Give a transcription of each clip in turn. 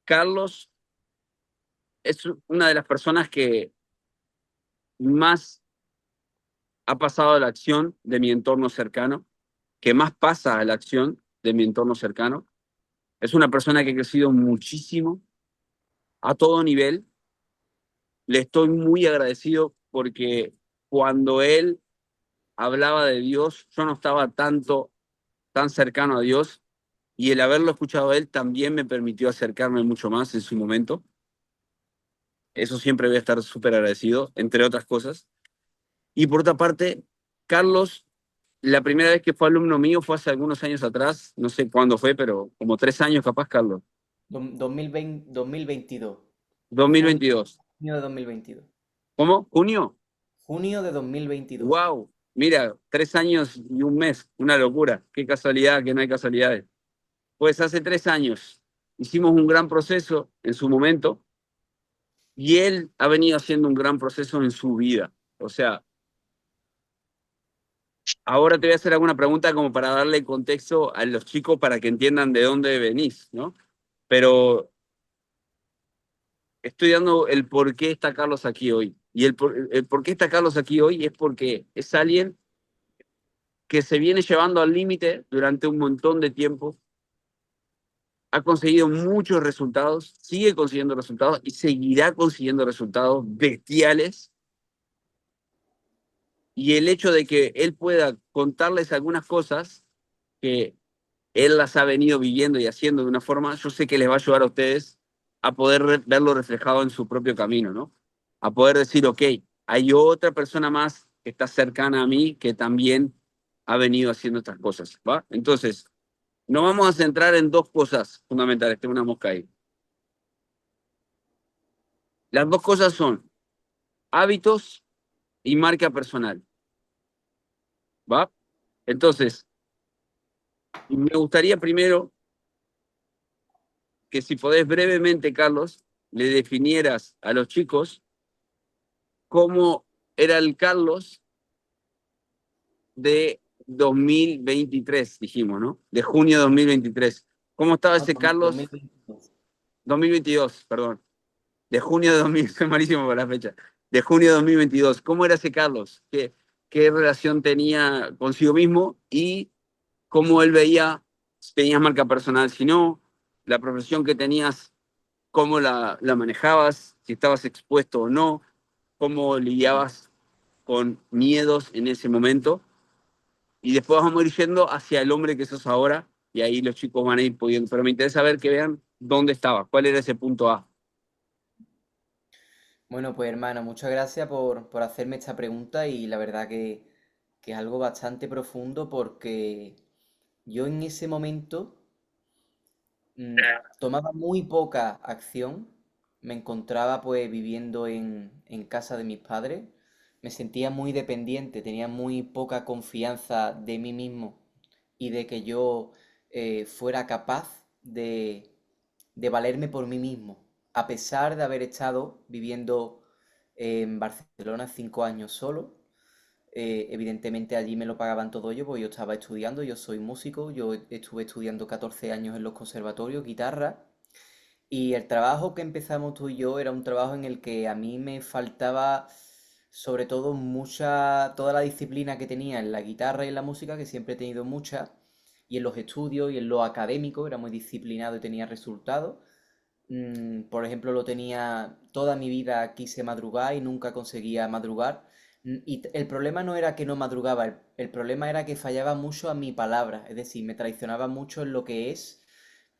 Carlos es una de las personas que más ha pasado a la acción de mi entorno cercano, que más pasa a la acción de mi entorno cercano. Es una persona que ha crecido muchísimo a todo nivel. Le estoy muy agradecido porque cuando él hablaba de Dios, yo no estaba tan cercano a Dios, y el haberlo escuchado a él también me permitió acercarme mucho más en su momento. Eso siempre voy a estar súper agradecido, entre otras cosas. Y por otra parte, Carlos, la primera vez que fue alumno mío fue hace algunos años atrás, no sé cuándo fue, pero como 3 años capaz, Carlos. 2020, 2022. Junio, 2022. junio de 2022. ¿Cómo? ¿Junio? Junio de 2022. ¡Wow! Mira, 3 años y un mes, una locura. Qué casualidad, que no hay casualidades. Pues hace 3 años hicimos un gran proceso en su momento, y él ha venido haciendo un gran proceso en su vida. O sea, ahora te voy a hacer alguna pregunta como para darle contexto a los chicos para que entiendan de dónde venís, ¿no? Pero estoy dando el por qué está Carlos aquí hoy. Y el por qué está Carlos aquí hoy es porque es alguien que se viene llevando al límite durante un montón de tiempo, ha conseguido muchos resultados, sigue consiguiendo resultados y seguirá consiguiendo resultados bestiales. Y el hecho de que él pueda contarles algunas cosas que él las ha venido viviendo y haciendo de una forma, yo sé que les va a ayudar a ustedes a poder verlo reflejado en su propio camino, ¿no? A poder decir, ok, hay otra persona más que está cercana a mí que también ha venido haciendo estas cosas, ¿va? Entonces, nos vamos a centrar en dos cosas fundamentales. Tengo una mosca ahí. Las dos cosas son hábitos y marca personal, ¿va? Entonces, me gustaría primero que si podés brevemente, Carlos, le definieras a los chicos cómo era el Carlos de 2023, dijimos, ¿no? De junio de 2023. ¿Cómo estaba No, ese Carlos? 2022. 2022, perdón. De junio de 2000, soy malísimo por la fecha. De junio de 2022. ¿Cómo era ese Carlos? ¿Qué relación tenía consigo mismo y cómo él veía si tenías marca personal, si no, la profesión que tenías, cómo la manejabas, si estabas expuesto o no, cómo lidiabas con miedos en ese momento? Y después vamos a ir yendo hacia el hombre que sos ahora, y ahí los chicos van a ir pudiendo. Pero me interesa ver que vean dónde estaba, cuál era ese punto A. Bueno, pues hermano, muchas gracias por hacerme esta pregunta y la verdad que es algo bastante profundo porque yo en ese momento tomaba muy poca acción, me encontraba pues viviendo en casa de mis padres, me sentía muy dependiente, tenía muy poca confianza de mí mismo y de que yo fuera capaz de valerme por mí mismo, a pesar de haber estado viviendo en Barcelona 5 años solo. Evidentemente allí me lo pagaban todo yo, porque yo estaba estudiando, yo soy músico, yo estuve estudiando 14 años en los conservatorios, guitarra, y el trabajo que empezamos tú y yo era un trabajo en el que a mí me faltaba sobre todo toda la disciplina que tenía en la guitarra y en la música, que siempre he tenido mucha, y en los estudios y en lo académico, era muy disciplinado y tenía resultados. Por ejemplo, lo tenía toda mi vida, quise madrugar y nunca conseguía madrugar. El problema no era que no madrugaba, el problema era que fallaba mucho a mi palabra, es decir, me traicionaba mucho en lo que es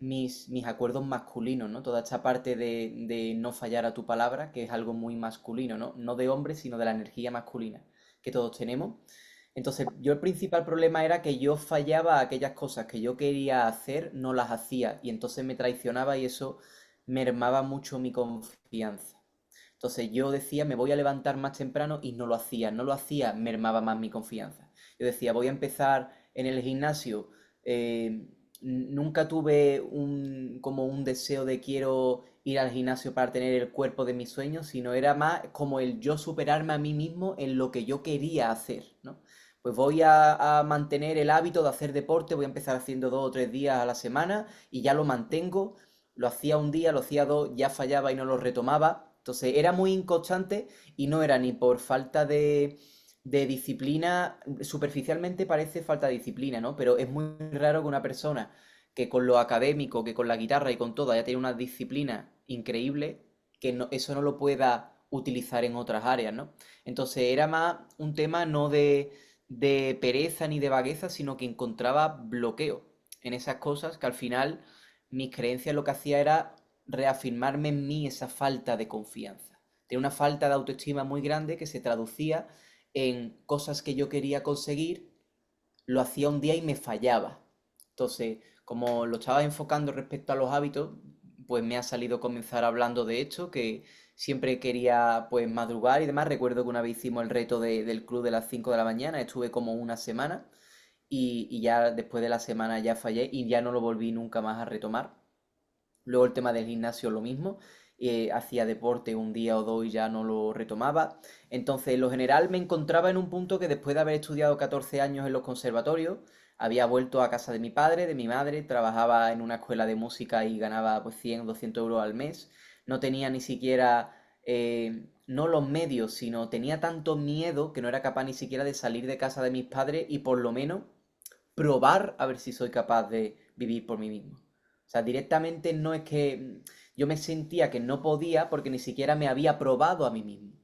mis acuerdos masculinos, ¿no? Toda esta parte de no fallar a tu palabra, que es algo muy masculino, ¿no? No de hombre, sino de la energía masculina que todos tenemos. Entonces, yo el principal problema era que yo fallaba a aquellas cosas que yo quería hacer, no las hacía, y entonces me traicionaba y eso mermaba mucho mi confianza. Entonces yo decía, me voy a levantar más temprano y no lo hacía. No lo hacía, mermaba más mi confianza. Yo decía, voy a empezar en el gimnasio. Nunca tuve como un deseo de quiero ir al gimnasio para tener el cuerpo de mis sueños, sino era más como el yo superarme a mí mismo en lo que yo quería hacer, ¿no? Pues voy a mantener el hábito de hacer deporte, voy a empezar haciendo 2 o 3 días a la semana y ya lo mantengo. lo hacía un día, lo hacía dos, ya fallaba y no lo retomaba. Entonces era muy inconstante y no era ni por falta de disciplina, superficialmente parece falta de disciplina, ¿no? Pero es muy raro que una persona que con lo académico, que con la guitarra y con todo haya tenido una disciplina increíble, que eso no lo pueda utilizar en otras áreas, ¿no? Entonces era más un tema no de pereza ni de vagueza, sino que encontraba bloqueo en esas cosas que al final mis creencias lo que hacía era reafirmarme en mí esa falta de confianza. Tenía una falta de autoestima muy grande que se traducía en cosas que yo quería conseguir, lo hacía un día y me fallaba. Entonces, como lo estaba enfocando respecto a los hábitos, pues me ha salido comenzar hablando de esto, que siempre quería pues madrugar y demás. Recuerdo que una vez hicimos el reto del club de las 5 de la mañana, estuve como una semana y ya después de la semana ya fallé y ya no lo volví nunca más a retomar. Luego el tema del gimnasio lo mismo, hacía deporte un día o dos y ya no lo retomaba. Entonces, en lo general me encontraba en un punto que después de haber estudiado 14 años en los conservatorios, había vuelto a casa de mi padre, de mi madre, trabajaba en una escuela de música y ganaba pues 100 o 200 euros al mes. No tenía ni siquiera, no los medios, sino tenía tanto miedo que no era capaz ni siquiera de salir de casa de mis padres y por lo menos probar a ver si soy capaz de vivir por mí mismo. O sea, directamente no es que yo me sentía que no podía porque ni siquiera me había probado a mí mismo.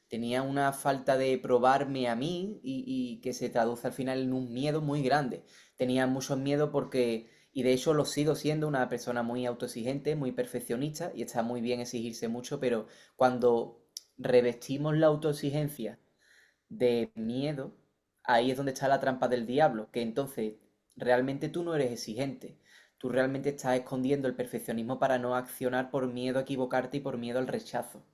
Tenía una falta de probarme a mí y que se traduce al final en un miedo muy grande. Tenía mucho miedo porque, y de hecho lo sigo siendo, una persona muy autoexigente, muy perfeccionista, y está muy bien exigirse mucho, pero cuando revestimos la autoexigencia de miedo, ahí es donde está la trampa del diablo, que entonces realmente tú no eres exigente, tú realmente estás escondiendo el perfeccionismo para no accionar por miedo a equivocarte y por miedo al rechazo.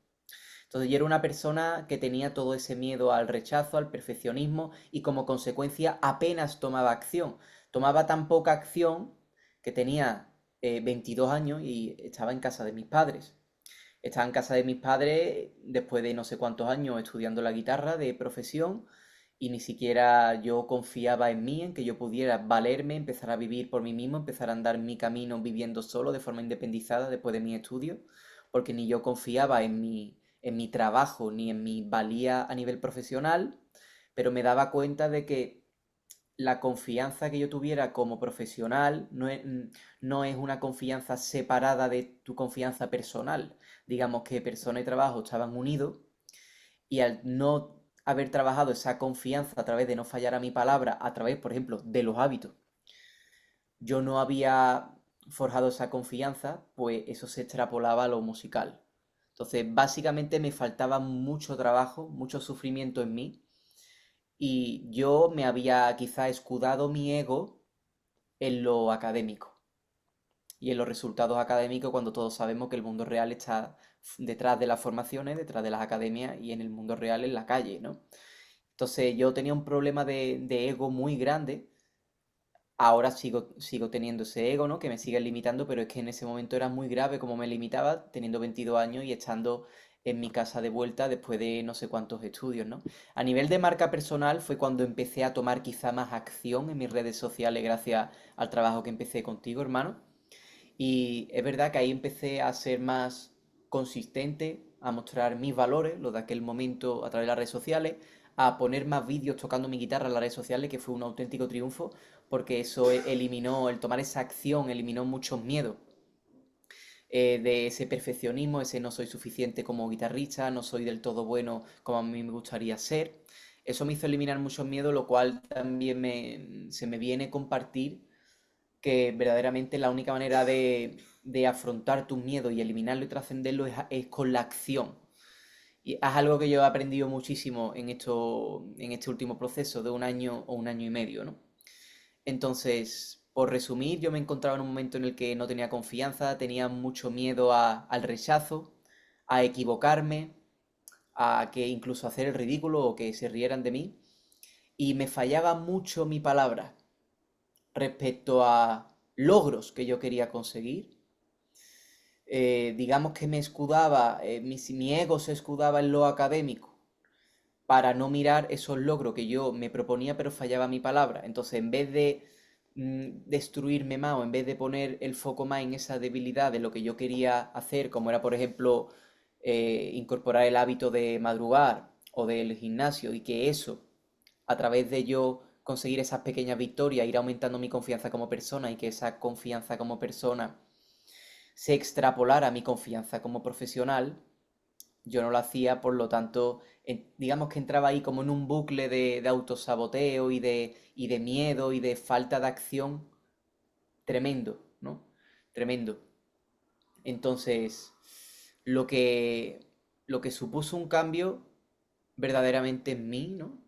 Entonces yo era una persona que tenía todo ese miedo al rechazo, al perfeccionismo y como consecuencia apenas tomaba acción. Tomaba tan poca acción que tenía 22 años y estaba en casa de mis padres. Estaba en casa de mis padres después de no sé cuántos años estudiando la guitarra de profesión y ni siquiera yo confiaba en mí, en que yo pudiera valerme, empezar a vivir por mí mismo, empezar a andar mi camino viviendo solo de forma independizada después de mi estudio, porque ni yo confiaba en mi trabajo ni en mi valía a nivel profesional, pero me daba cuenta de que la confianza que yo tuviera como profesional no es una confianza separada de tu confianza personal. Digamos que persona y trabajo estaban unidos y al no haber trabajado esa confianza a través de no fallar a mi palabra, a través, por ejemplo, de los hábitos, yo no había forjado esa confianza, pues eso se extrapolaba a lo musical. Entonces, básicamente me faltaba mucho trabajo, mucho sufrimiento en mí y yo me había quizá escudado mi ego en lo académico y en los resultados académicos cuando todos sabemos que el mundo real está detrás de las formaciones, detrás de las academias y en el mundo real en la calle, ¿no? Entonces yo tenía un problema de ego muy grande. Ahora sigo teniendo ese ego, ¿no? Que me sigue limitando, pero es que en ese momento era muy grave como me limitaba, teniendo 22 años y estando en mi casa de vuelta después de no sé cuántos estudios, ¿no? A nivel de marca personal fue cuando empecé a tomar quizá más acción en mis redes sociales gracias al trabajo que empecé contigo, hermano. Y es verdad que ahí empecé a ser más consistente, a mostrar mis valores, los de aquel momento a través de las redes sociales, a poner más vídeos tocando mi guitarra en las redes sociales, que fue un auténtico triunfo, porque eso eliminó, el tomar esa acción eliminó muchos miedos de ese perfeccionismo, ese no soy suficiente como guitarrista, no soy del todo bueno como a mí me gustaría ser. Eso me hizo eliminar muchos miedos, lo cual también se me viene compartir que verdaderamente la única manera de afrontar tus miedos y eliminarlo y trascenderlo es con la acción. Y es algo que yo he aprendido muchísimo en este último proceso de un año o un año y medio, ¿no? Entonces, por resumir, yo me encontraba en un momento en el que no tenía confianza, tenía mucho miedo al rechazo, a equivocarme, a que incluso hacer el ridículo o que se rieran de mí. Y me fallaba mucho mi palabra respecto a logros que yo quería conseguir. Digamos que me escudaba, mi ego se escudaba en lo académico para no mirar esos logros que yo me proponía, pero fallaba mi palabra. Entonces, en vez de destruirme más o en vez de poner el foco más en esa debilidad de lo que yo quería hacer, como era, por ejemplo, incorporar el hábito de madrugar o del gimnasio y que eso, a través de yo conseguir esas pequeñas victorias, ir aumentando mi confianza como persona y que esa confianza como persona se extrapolara a mi confianza como profesional, yo no lo hacía, por lo tanto, digamos que entraba ahí como en un bucle de autosaboteo y de miedo y de falta de acción tremendo, ¿no? Tremendo. Entonces, lo que, lo que supuso un cambio verdaderamente en mí, ¿no?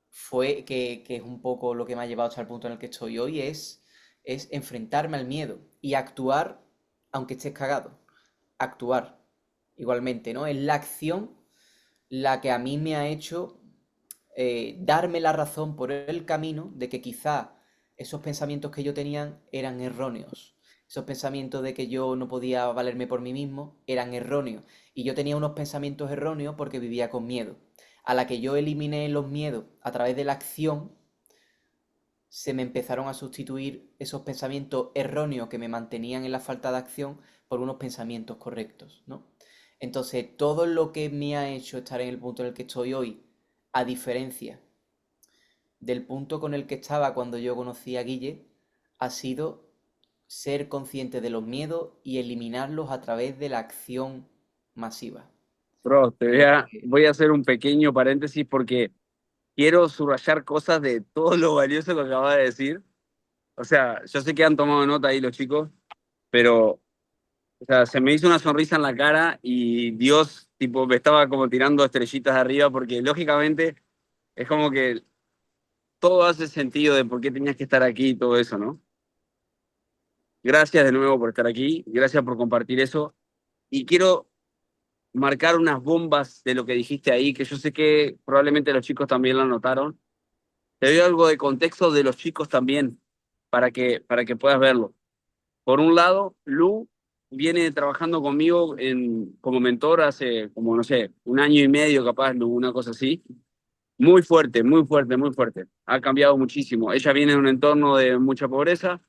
Fue que es un poco lo que me ha llevado hasta el punto en el que estoy hoy, es enfrentarme al miedo y actuar aunque estés cagado. Actuar igualmente, ¿no? Es la acción la que a mí me ha hecho darme la razón por el camino de que quizá esos pensamientos que yo tenía eran erróneos. Esos pensamientos de que yo no podía valerme por mí mismo eran erróneos. Y yo tenía unos pensamientos erróneos porque vivía con miedo. A la que yo eliminé los miedos a través de la acción, se me empezaron a sustituir esos pensamientos erróneos que me mantenían en la falta de acción por unos pensamientos correctos, ¿no? Entonces, todo lo que me ha hecho estar en el punto en el que estoy hoy, a diferencia del punto con el que estaba cuando yo conocí a Guille, ha sido ser consciente de los miedos y eliminarlos a través de la acción masiva. Bro, Es lo que... voy a hacer un pequeño paréntesis porque quiero subrayar cosas de todo lo valioso que acabas de decir. O sea, yo sé que han tomado nota ahí los chicos, pero o sea, se me hizo una sonrisa en la cara y Dios, tipo, me estaba como tirando estrellitas de arriba porque lógicamente es como que todo hace sentido de por qué tenías que estar aquí y todo eso, ¿no? Gracias de nuevo por estar aquí, gracias por compartir eso. Y quiero marcar unas bombas de lo que dijiste ahí, que yo sé que probablemente los chicos también lo notaron. Te doy algo de contexto de los chicos también, para que puedas verlo. Por un lado, Lu viene trabajando conmigo como mentor hace, como no sé, un año y medio capaz, Lu, una cosa así. Muy fuerte, muy fuerte, muy fuerte. Ha cambiado muchísimo. Ella viene de un entorno de mucha pobreza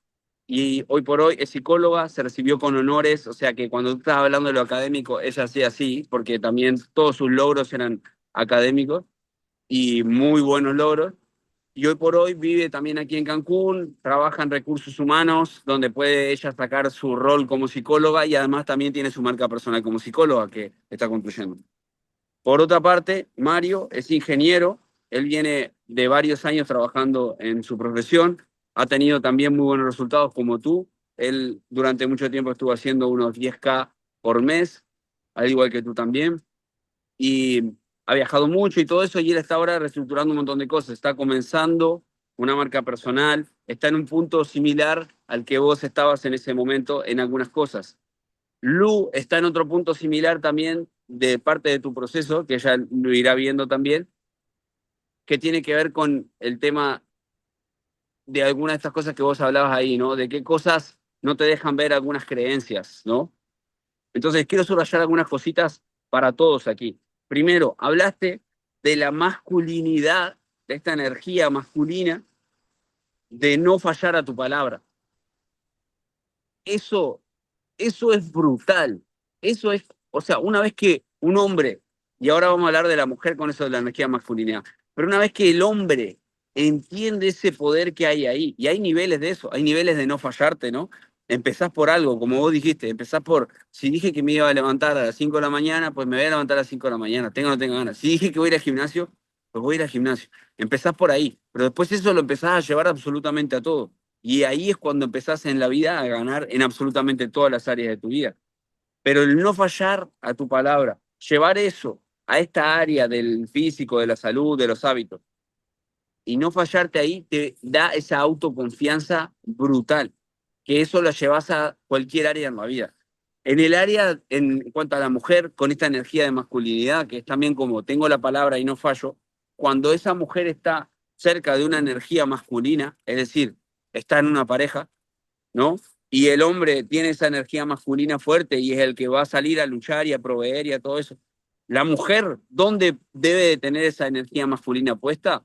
y hoy por hoy es psicóloga, se recibió con honores, o sea que cuando tú estás hablando de lo académico, ella hacía así, porque también todos sus logros eran académicos y muy buenos logros. Y hoy por hoy vive también aquí en Cancún, trabaja en recursos humanos, donde puede ella sacar su rol como psicóloga y además también tiene su marca personal como psicóloga que está construyendo. Por otra parte, Mario es ingeniero, él viene de varios años trabajando en su profesión, ha tenido también muy buenos resultados como tú, él durante mucho tiempo estuvo haciendo unos 10K por mes, al igual que tú también, y ha viajado mucho y todo eso, y él está ahora reestructurando un montón de cosas, está comenzando una marca personal, está en un punto similar al que vos estabas en ese momento en algunas cosas. Lu está en otro punto similar también de parte de tu proceso, que ella lo irá viendo también, que tiene que ver con el tema de algunas de estas cosas que vos hablabas ahí, ¿no? De qué cosas no te dejan ver algunas creencias, ¿no? Entonces, quiero subrayar algunas cositas para todos aquí. Primero, hablaste de la masculinidad, de esta energía masculina, de no fallar a tu palabra. Eso Eso es brutal. Eso es, o sea, una vez que un hombre, y ahora vamos a hablar de la mujer con eso de la energía masculina, pero una vez que el hombre entiende ese poder que hay ahí, y hay niveles de eso, hay niveles de no fallarte, ¿no? Empezás por algo, como vos dijiste, empezás por, si dije que me iba a levantar a las 5 de la mañana, pues me voy a levantar a las 5 de la mañana, tenga o no tenga ganas. Si dije que voy a ir al gimnasio, pues voy a ir al gimnasio. Empezás por ahí, pero después eso lo empezás a llevar absolutamente a todo. Y ahí es cuando empezás en la vida a ganar en absolutamente todas las áreas de tu vida. Pero el no fallar a tu palabra, llevar eso a esta área del físico, de la salud, de los hábitos, y no fallarte ahí, te da esa autoconfianza brutal, que eso lo llevas a cualquier área en la vida. En el área, en cuanto a la mujer, con esta energía de masculinidad, que es también como tengo la palabra y no fallo, cuando esa mujer está cerca de una energía masculina, es decir, está en una pareja, ¿no? Y el hombre tiene esa energía masculina fuerte y es el que va a salir a luchar y a proveer y a todo eso. La mujer, ¿dónde debe de tener esa energía masculina puesta?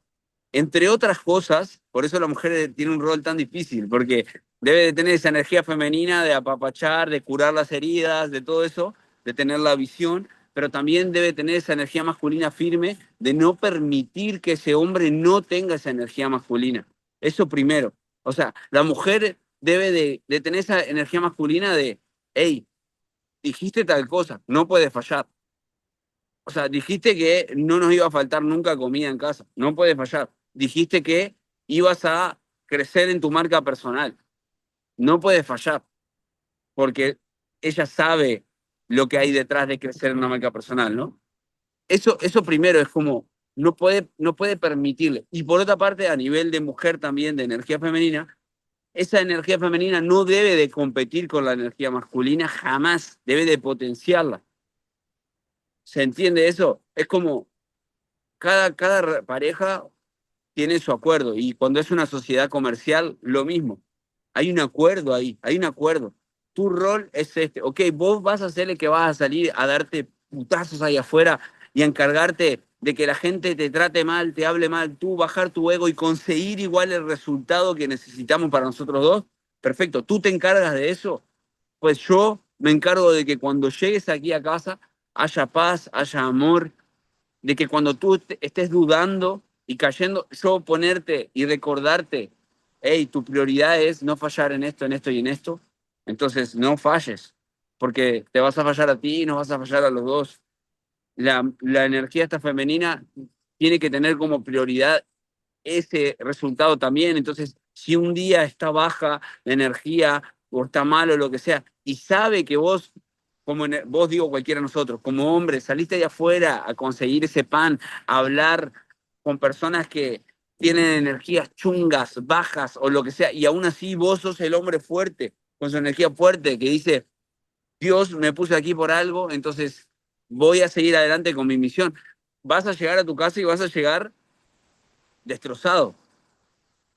Entre otras cosas, Por eso la mujer tiene un rol tan difícil, porque debe de tener esa energía femenina de apapachar, de curar las heridas, de todo eso, de tener la visión, pero también debe tener esa energía masculina firme de no permitir que ese hombre no tenga esa energía masculina. Eso primero. O sea, la mujer debe de tener esa energía masculina de, hey, dijiste tal cosa, no puedes fallar. O sea, dijiste que no nos iba a faltar nunca comida en casa, no puedes fallar. Dijiste que ibas a crecer en tu marca personal, no puedes fallar, porque ella sabe lo que hay detrás de crecer en una marca personal, ¿no? Eso primero es como, no puede permitirle. Y por otra parte, a nivel de mujer también, de energía femenina, esa energía femenina no debe de competir con la energía masculina jamás, debe de potenciarla. ¿Se entiende eso? Es como cada pareja tiene su acuerdo y cuando es una sociedad comercial, lo mismo. Hay un acuerdo ahí, hay un acuerdo. Tu rol es este. Ok, vos vas a ser el que vas a salir a darte putazos ahí afuera y a encargarte de que la gente te trate mal, te hable mal, tú bajar tu ego y conseguir igual el resultado que necesitamos para nosotros dos. Perfecto, tú te encargas de eso. Pues yo me encargo de que cuando llegues aquí a casa haya paz, haya amor, de que cuando tú estés dudando y cayendo, yo ponerte y recordarte, hey, tu prioridad es no fallar en esto, en esto y en esto, entonces no falles, porque te vas a fallar a ti y nos vas a fallar a los dos. La energía esta femenina tiene que tener como prioridad ese resultado también. Entonces, si un día está baja la energía o está malo, lo que sea, y sabe que vos, vos digo cualquiera de nosotros, como hombre, saliste de afuera a conseguir ese pan, a hablar con personas que tienen energías chungas, bajas o lo que sea, y aún así vos sos el hombre fuerte, con su energía fuerte, que dice, Dios me puso aquí por algo, entonces voy a seguir adelante con mi misión. Vas a llegar a tu casa y vas a llegar destrozado,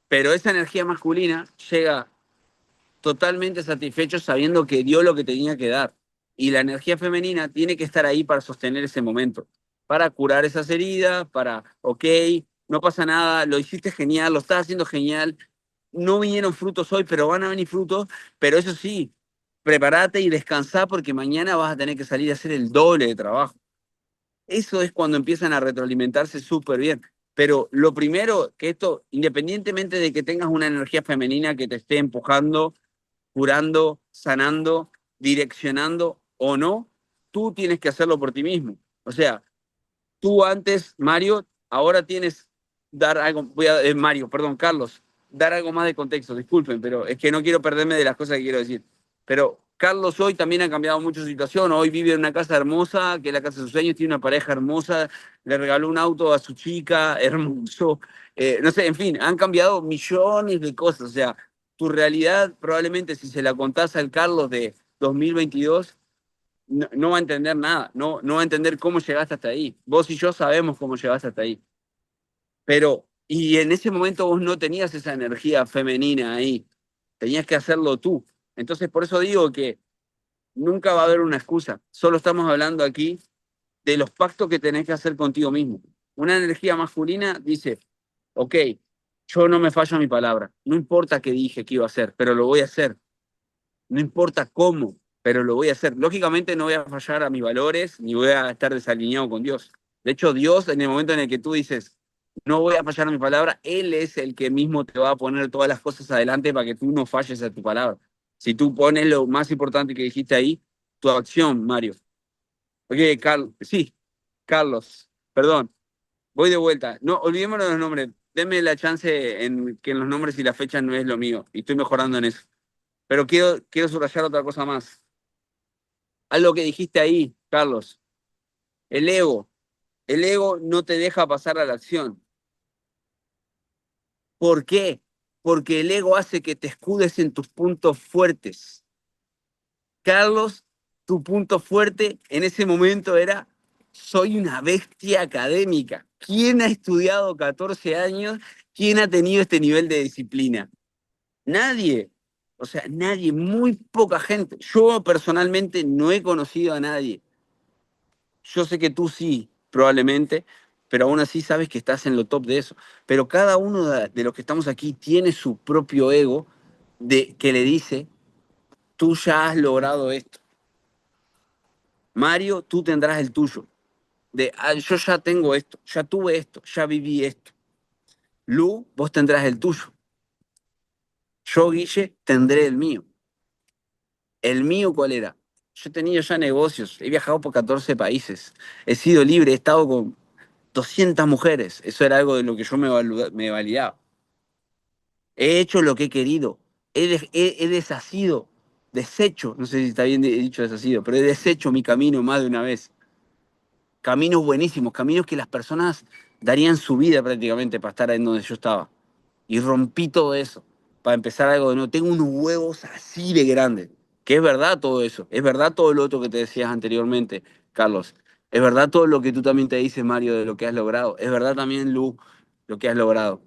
pero esa energía masculina llega totalmente satisfecho sabiendo que dio lo que tenía que dar. Y la energía femenina tiene que estar ahí para sostener ese momento, para curar esas heridas, para, ok, no pasa nada, lo hiciste genial, lo estás haciendo genial, no vinieron frutos hoy, pero van a venir frutos, pero eso sí, prepárate y descansá porque mañana vas a tener que salir a hacer el doble de trabajo. Eso es cuando empiezan a retroalimentarse súper bien. Pero lo primero, que esto, independientemente de que tengas una energía femenina que te esté empujando, curando, sanando, direccionando o no, tú tienes que hacerlo por ti mismo. O sea, tú antes, Mario, ahora tienes dar algo, Mario, perdón, Carlos, dar algo más de contexto, disculpen, pero es que no quiero perderme de las cosas que quiero decir. Pero Carlos hoy también ha cambiado mucho su situación, hoy vive en una casa hermosa, que es la casa de sus sueños, tiene una pareja hermosa, le regaló un auto a su chica, hermoso, no sé, en fin, han cambiado millones de cosas, o sea, tu realidad probablemente si se la contás al Carlos de 2022 no va a entender nada, no va a entender cómo llegaste hasta ahí. Vos y yo sabemos cómo llegaste hasta ahí. Pero, y en ese momento vos no tenías esa energía femenina ahí, tenías que hacerlo tú. Entonces, por eso digo que nunca va a haber una excusa. Solo estamos hablando aquí de los pactos que tenés que hacer contigo mismo. Una energía masculina dice, ok, yo no me fallo a mi palabra, no importa qué dije que iba a hacer, pero lo voy a hacer. No importa cómo, pero lo voy a hacer. Lógicamente no voy a fallar a mis valores ni voy a estar desalineado con Dios. De hecho, Dios, en el momento en el que tú dices, no voy a fallar a mi palabra, Él es el que mismo te va a poner todas las cosas adelante para que tú no falles a tu palabra. Si tú pones lo más importante que dijiste ahí, tu acción, Mario. Oye, Carlos, sí, Carlos, perdón, voy de vuelta. No, olvidémonos de los nombres. Deme la chance en que en los nombres y las fechas no es lo mío y estoy mejorando en eso. Pero quiero subrayar otra cosa más. Algo que dijiste ahí, Carlos, el ego. El ego no te deja pasar a la acción. ¿Por qué? Porque el ego hace que te escudes en tus puntos fuertes. Carlos, tu punto fuerte en ese momento era, soy una bestia académica. ¿Quién ha estudiado 14 años? ¿Quién ha tenido este nivel de disciplina? Nadie. O sea, nadie, muy poca gente. Yo personalmente no he conocido a nadie. Yo sé que tú sí, probablemente, pero aún así sabes que estás en lo top de eso. Pero cada uno de los que estamos aquí tiene su propio ego que le dice, tú ya has logrado esto. Mario, tú tendrás el tuyo. Yo ya tengo esto, ya tuve esto, ya viví esto. Lu, vos tendrás el tuyo. Yo, Guille, tendré el mío. ¿El mío cuál era? Yo he tenido ya negocios, he viajado por 14 países, he sido libre, he estado con 200 mujeres. Eso era algo de lo que yo me validaba. He hecho lo que he querido. He deshacido, deshecho, no sé si está bien dicho deshacido, pero he deshecho mi camino más de una vez. Caminos buenísimos, caminos que las personas darían su vida prácticamente para estar en donde yo estaba. Y rompí todo eso para empezar algo de nuevo. Tengo unos huevos así de grandes, que es verdad todo eso, es verdad todo lo otro que te decías anteriormente, Carlos. Es verdad todo lo que tú también te dices, Mario, de lo que has logrado. Es verdad también, Lu, lo que has logrado.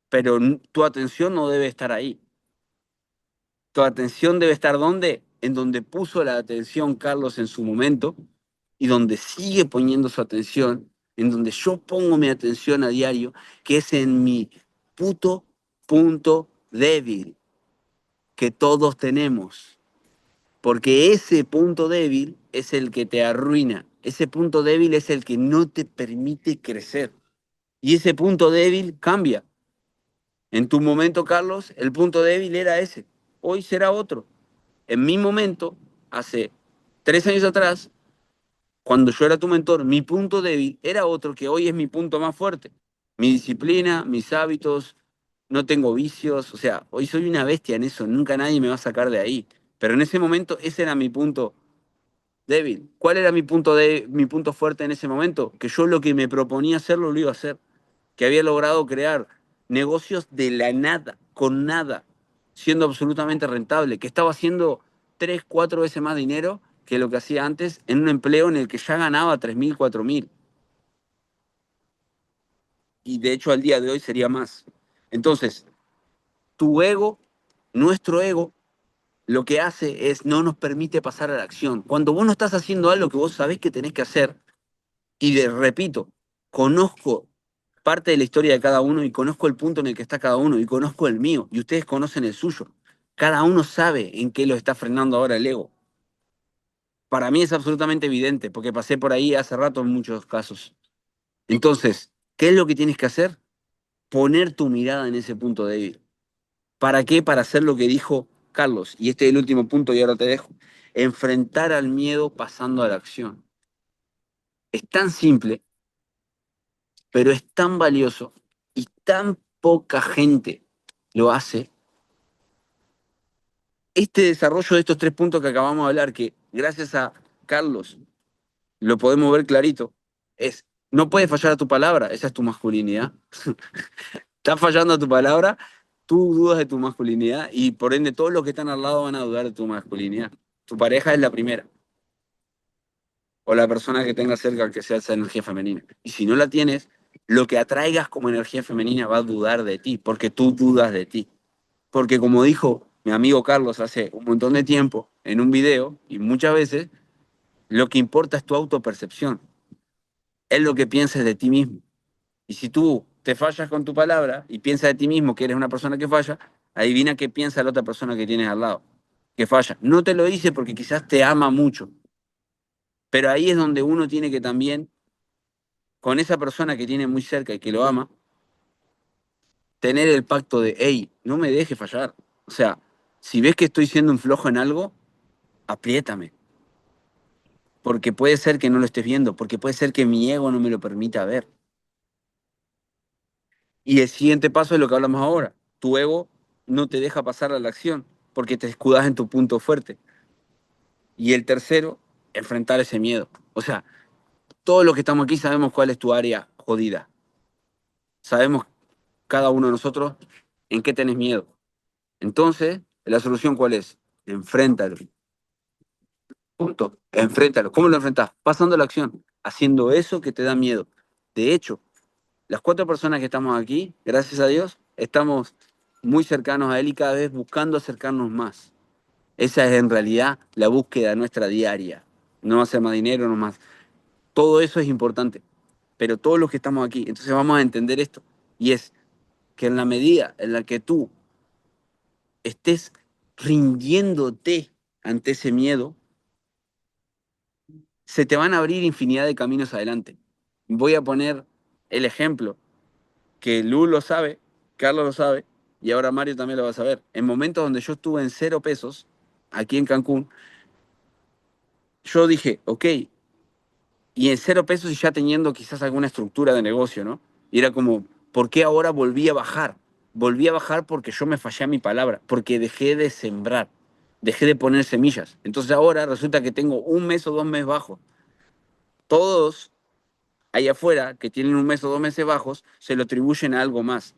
Pero tu atención no debe estar ahí. Tu atención debe estar ¿dónde? En donde puso la atención Carlos en su momento y donde sigue poniendo su atención, en donde yo pongo mi atención a diario, que es en mi puto punto débil que todos tenemos. Porque ese punto débil es el que te arruina. Ese punto débil es el que no te permite crecer. Y ese punto débil cambia. En tu momento, Carlos, el punto débil era ese. Hoy será otro. En mi momento, hace 3 años atrás, cuando yo era tu mentor, mi punto débil era otro que hoy es mi punto más fuerte. Mi disciplina, mis hábitos, no tengo vicios, o sea, hoy soy una bestia en eso, nunca nadie me va a sacar de ahí. Pero en ese momento ese era mi punto débil. ¿Cuál era mi punto fuerte en ese momento? Que yo lo que me proponía hacerlo lo iba a hacer, que había logrado crear negocios de la nada, con nada, siendo absolutamente rentable, que estaba haciendo 3, 4 veces más dinero que lo que hacía antes en un empleo en el que ya ganaba 3.000, 4.000. Y de hecho al día de hoy sería más. Entonces, tu ego, nuestro ego, lo que hace es no nos permite pasar a la acción. Cuando vos no estás haciendo algo que vos sabés que tenés que hacer, repito, conozco parte de la historia de cada uno y conozco el punto en el que está cada uno y conozco el mío y ustedes conocen el suyo. Cada uno sabe en qué lo está frenando ahora el ego. Para mí es absolutamente evidente porque pasé por ahí hace rato en muchos casos. Entonces, ¿qué es lo que tienes que hacer? Poner tu mirada en ese punto débil. ¿Para qué? Para hacer lo que dijo Carlos. Y este es el último punto y ahora te dejo. Enfrentar al miedo pasando a la acción. Es tan simple, pero es tan valioso y tan poca gente lo hace. Este desarrollo de estos 3 puntos que acabamos de hablar, que gracias a Carlos lo podemos ver clarito, es, no puedes fallar a tu palabra, esa es tu masculinidad. Estás fallando a tu palabra, tú dudas de tu masculinidad y por ende todos los que están al lado van a dudar de tu masculinidad. Tu pareja es la primera, o la persona que tengas cerca que sea esa energía femenina. Y si no la tienes, lo que atraigas como energía femenina va a dudar de ti, porque tú dudas de ti. Porque como dijo mi amigo Carlos hace un montón de tiempo en un video, y muchas veces, lo que importa es tu autopercepción, es lo que pienses de ti mismo. Y si tú te fallas con tu palabra y piensas de ti mismo que eres una persona que falla, adivina qué piensa la otra persona que tienes al lado, que falla. No te lo dice porque quizás te ama mucho, pero ahí es donde uno tiene que también, con esa persona que tiene muy cerca y que lo ama, tener el pacto de, hey, no me dejes fallar. O sea, si ves que estoy siendo un flojo en algo, apriétame. Porque puede ser que no lo estés viendo, porque puede ser que mi ego no me lo permita ver. Y el siguiente paso es lo que hablamos ahora. Tu ego no te deja pasar a la acción porque te escudas en tu punto fuerte. Y el tercero, enfrentar ese miedo. O sea, todos los que estamos aquí sabemos cuál es tu área jodida. Sabemos cada uno de nosotros en qué tenés miedo. Entonces, ¿la solución cuál es? Enfréntalo. Punto. Enfréntalo. ¿Cómo lo enfrentás? Pasando a la acción, haciendo eso que te da miedo. De hecho, las 4 personas que estamos aquí, gracias a Dios, estamos muy cercanos a Él y cada vez buscando acercarnos más. Esa es en realidad la búsqueda nuestra diaria. No hacer más dinero, no más. Todo eso es importante. pero todos los que estamos aquí. Entonces vamos a entender esto. Y es que en la medida en la que tú estés rindiéndote ante ese miedo, se te van a abrir infinidad de caminos adelante. Voy a poner el ejemplo que Lu lo sabe, Carlos lo sabe y ahora Mario también lo va a saber. En momentos donde yo estuve en 0 pesos, aquí en Cancún, yo dije, ok, y en 0 pesos y ya teniendo quizás alguna estructura de negocio, ¿no? Y era como, ¿por qué ahora volví a bajar? Volví a bajar porque yo me fallé a mi palabra, porque dejé de sembrar, dejé de poner semillas. Entonces ahora resulta que tengo 1 mes o 2 meses bajos. Todos allá afuera que tienen 1 mes o 2 meses bajos se lo atribuyen a algo más.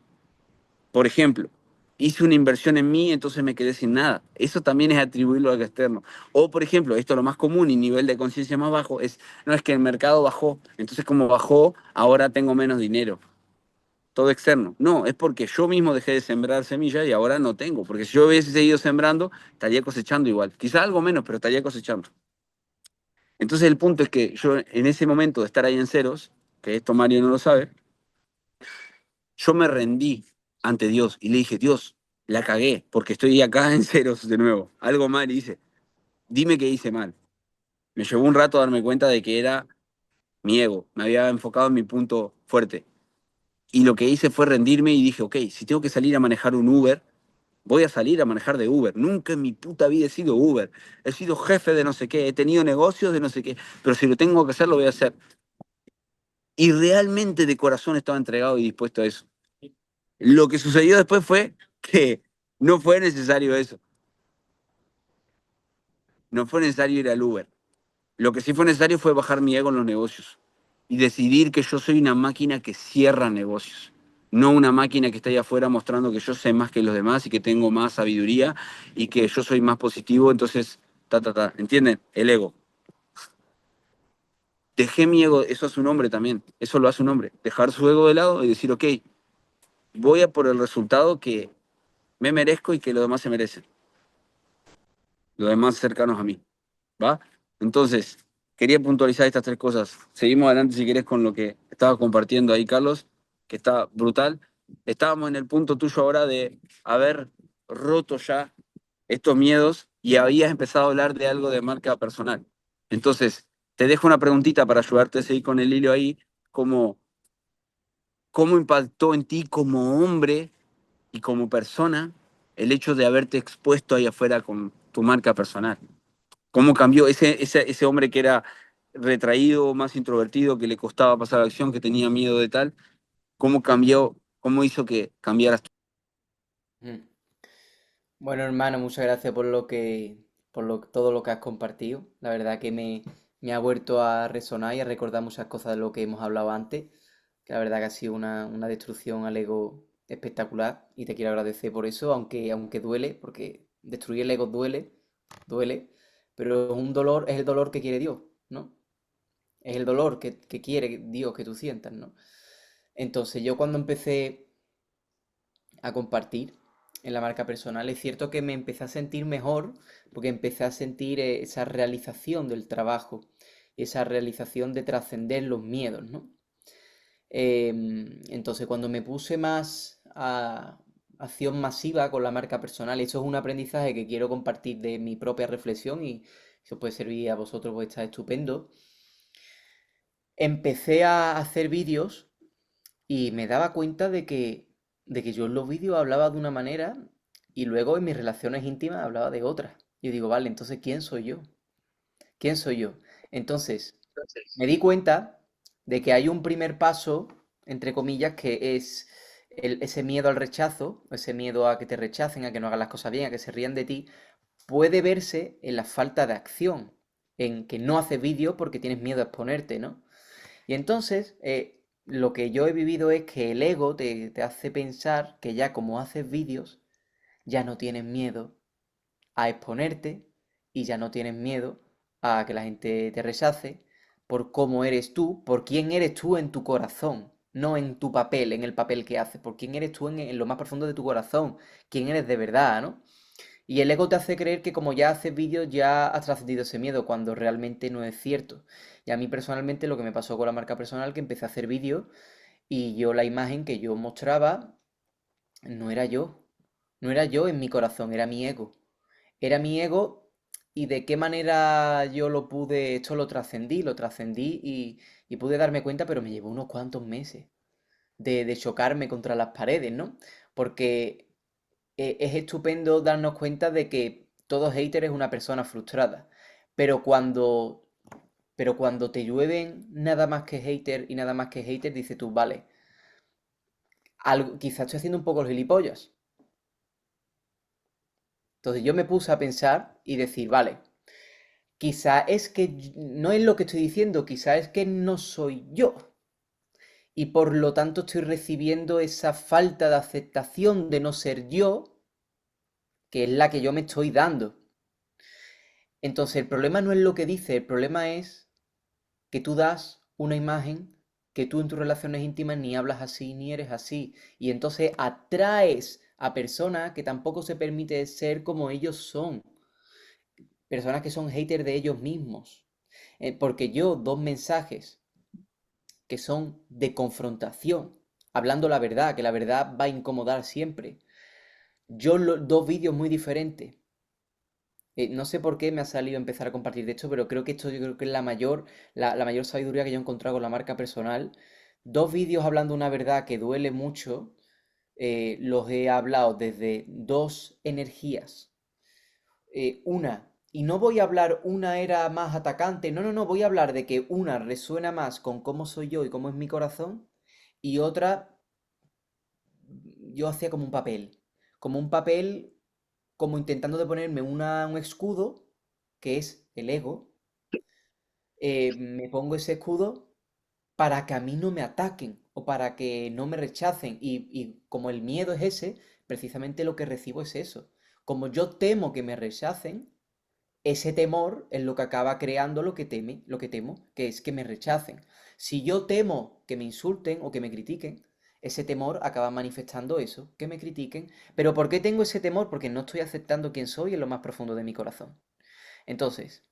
Por ejemplo, hice una inversión en mí, entonces me quedé sin nada. Eso también es atribuirlo a algo externo. O, por ejemplo, esto es lo más común y nivel de conciencia más bajo, no es que el mercado bajó, entonces como bajó, ahora tengo menos dinero. Todo externo. No, es porque yo mismo dejé de sembrar semillas y ahora no tengo. Porque si yo hubiese seguido sembrando, estaría cosechando igual. Quizá algo menos, pero estaría cosechando. Entonces el punto es que yo en ese momento de estar ahí en ceros, que esto Mario no lo sabe, yo me rendí ante Dios y le dije, Dios, la cagué porque estoy acá en ceros de nuevo. Algo mal hice. Dime qué hice mal. Me llevó un rato a darme cuenta de que era mi ego. Me había enfocado en mi punto fuerte. Y lo que hice fue rendirme y dije, ok, si tengo que salir a manejar un Uber, voy a salir a manejar de Uber. Nunca en mi puta vida he sido Uber. He sido jefe de no sé qué, he tenido negocios de no sé qué, pero si lo tengo que hacer, lo voy a hacer. Y realmente de corazón estaba entregado y dispuesto a eso. Lo que sucedió después fue que no fue necesario eso. No fue necesario ir al Uber. Lo que sí fue necesario fue bajar mi ego en los negocios y decidir que yo soy una máquina que cierra negocios, no una máquina que está ahí afuera mostrando que yo sé más que los demás y que tengo más sabiduría y que yo soy más positivo, entonces, ¿entienden? El ego. Dejé mi ego, eso es un hombre también, eso lo hace un hombre, dejar su ego de lado y decir, ok, voy a por el resultado que me merezco y que los demás se merecen, los demás cercanos a mí. ¿Va? Entonces, quería puntualizar estas 3 cosas. Seguimos adelante si querés con lo que estaba compartiendo ahí, Carlos, que está brutal. Estábamos en el punto tuyo ahora de haber roto ya estos miedos y habías empezado a hablar de algo de marca personal. Entonces, te dejo una preguntita para ayudarte a seguir con el hilo ahí, como cómo impactó en ti como hombre y como persona el hecho de haberte expuesto ahí afuera con tu marca personal. ¿Cómo cambió ese hombre que era retraído, más introvertido, que le costaba pasar a la acción, que tenía miedo de tal? ¿Cómo cambió, cómo hizo que cambiaras tú? Mm. Bueno, hermano, muchas gracias por todo lo que has compartido. La verdad que me ha vuelto a resonar y a recordar muchas cosas de lo que hemos hablado antes. Que la verdad que ha sido una destrucción al ego espectacular y te quiero agradecer por eso, aunque duele, porque destruir el ego duele, pero es el dolor que quiere Dios, ¿no? Es el dolor que quiere Dios que tú sientas, ¿no? Entonces yo cuando empecé a compartir en la marca personal, es cierto que me empecé a sentir mejor porque empecé a sentir esa realización del trabajo, esa realización de trascender los miedos, ¿no? Entonces, cuando me puse más a acción masiva con la marca personal, eso es un aprendizaje que quiero compartir de mi propia reflexión y si os puede servir a vosotros, pues está estupendo. Empecé a hacer vídeos y me daba cuenta de que yo en los vídeos hablaba de una manera y luego en mis relaciones íntimas hablaba de otra. Yo digo, vale, entonces, ¿quién soy yo? ¿Quién soy yo? Entonces, me di cuenta de que hay un primer paso, entre comillas, que es ese miedo al rechazo, ese miedo a que te rechacen, a que no hagas las cosas bien, a que se rían de ti, puede verse en la falta de acción, en que no haces vídeo porque tienes miedo a exponerte, ¿no? Y entonces, lo que yo he vivido es que el ego te hace pensar que ya como haces vídeos, ya no tienes miedo a exponerte y ya no tienes miedo a que la gente te rechace por cómo eres tú, por quién eres tú en tu corazón, no en tu papel, en el papel que haces, por quién eres tú en lo más profundo de tu corazón, quién eres de verdad, ¿no? Y el ego te hace creer que como ya haces vídeos ya has trascendido ese miedo, cuando realmente no es cierto. Y a mí personalmente lo que me pasó con la marca personal, que empecé a hacer vídeos y yo la imagen que yo mostraba no era yo. No era yo en mi corazón, era mi ego. Era mi ego y de qué manera yo lo pude, esto lo trascendí y pude darme cuenta, pero me llevó unos cuantos meses de chocarme contra las paredes, ¿no? Porque es estupendo darnos cuenta de que todo hater es una persona frustrada, pero cuando, pero cuando te llueven nada más que hater y nada más que hater, dices tú, vale, algo, quizás estoy haciendo un poco el gilipollas. Entonces yo me puse a pensar y decir, vale, quizá es que no es lo que estoy diciendo, quizá es que no soy yo. Y por lo tanto estoy recibiendo esa falta de aceptación de no ser yo, que es la que yo me estoy dando. Entonces el problema no es lo que dice, el problema es que tú das una imagen que tú en tus relaciones íntimas ni hablas así, ni eres así. Y entonces atraes a personas que tampoco se permite ser como ellos son. Personas que son haters de ellos mismos. Porque yo, dos mensajes que son de confrontación, hablando la verdad, que la verdad va a incomodar siempre. Dos vídeos muy diferentes. No sé por qué me ha salido empezar a compartir de esto, pero creo que esto yo creo que es la mayor sabiduría que yo he encontrado con la marca personal. Dos vídeos hablando una verdad que duele mucho, los he hablado desde dos energías. Y no voy a hablar una era más atacante, no, no, no, voy a hablar de que una resuena más con cómo soy yo y cómo es mi corazón, y otra yo hacía como un papel, como intentando de ponerme un escudo, que es el ego, me pongo ese escudo para que a mí no me ataquen o para que no me rechacen, y como el miedo es ese, precisamente lo que recibo es eso. Como yo temo que me rechacen, ese temor es lo que acaba creando lo que temo, que es que me rechacen. Si yo temo que me insulten o que me critiquen, ese temor acaba manifestando eso, que me critiquen. Pero ¿por qué tengo ese temor? Porque no estoy aceptando quién soy en lo más profundo de mi corazón. Entonces,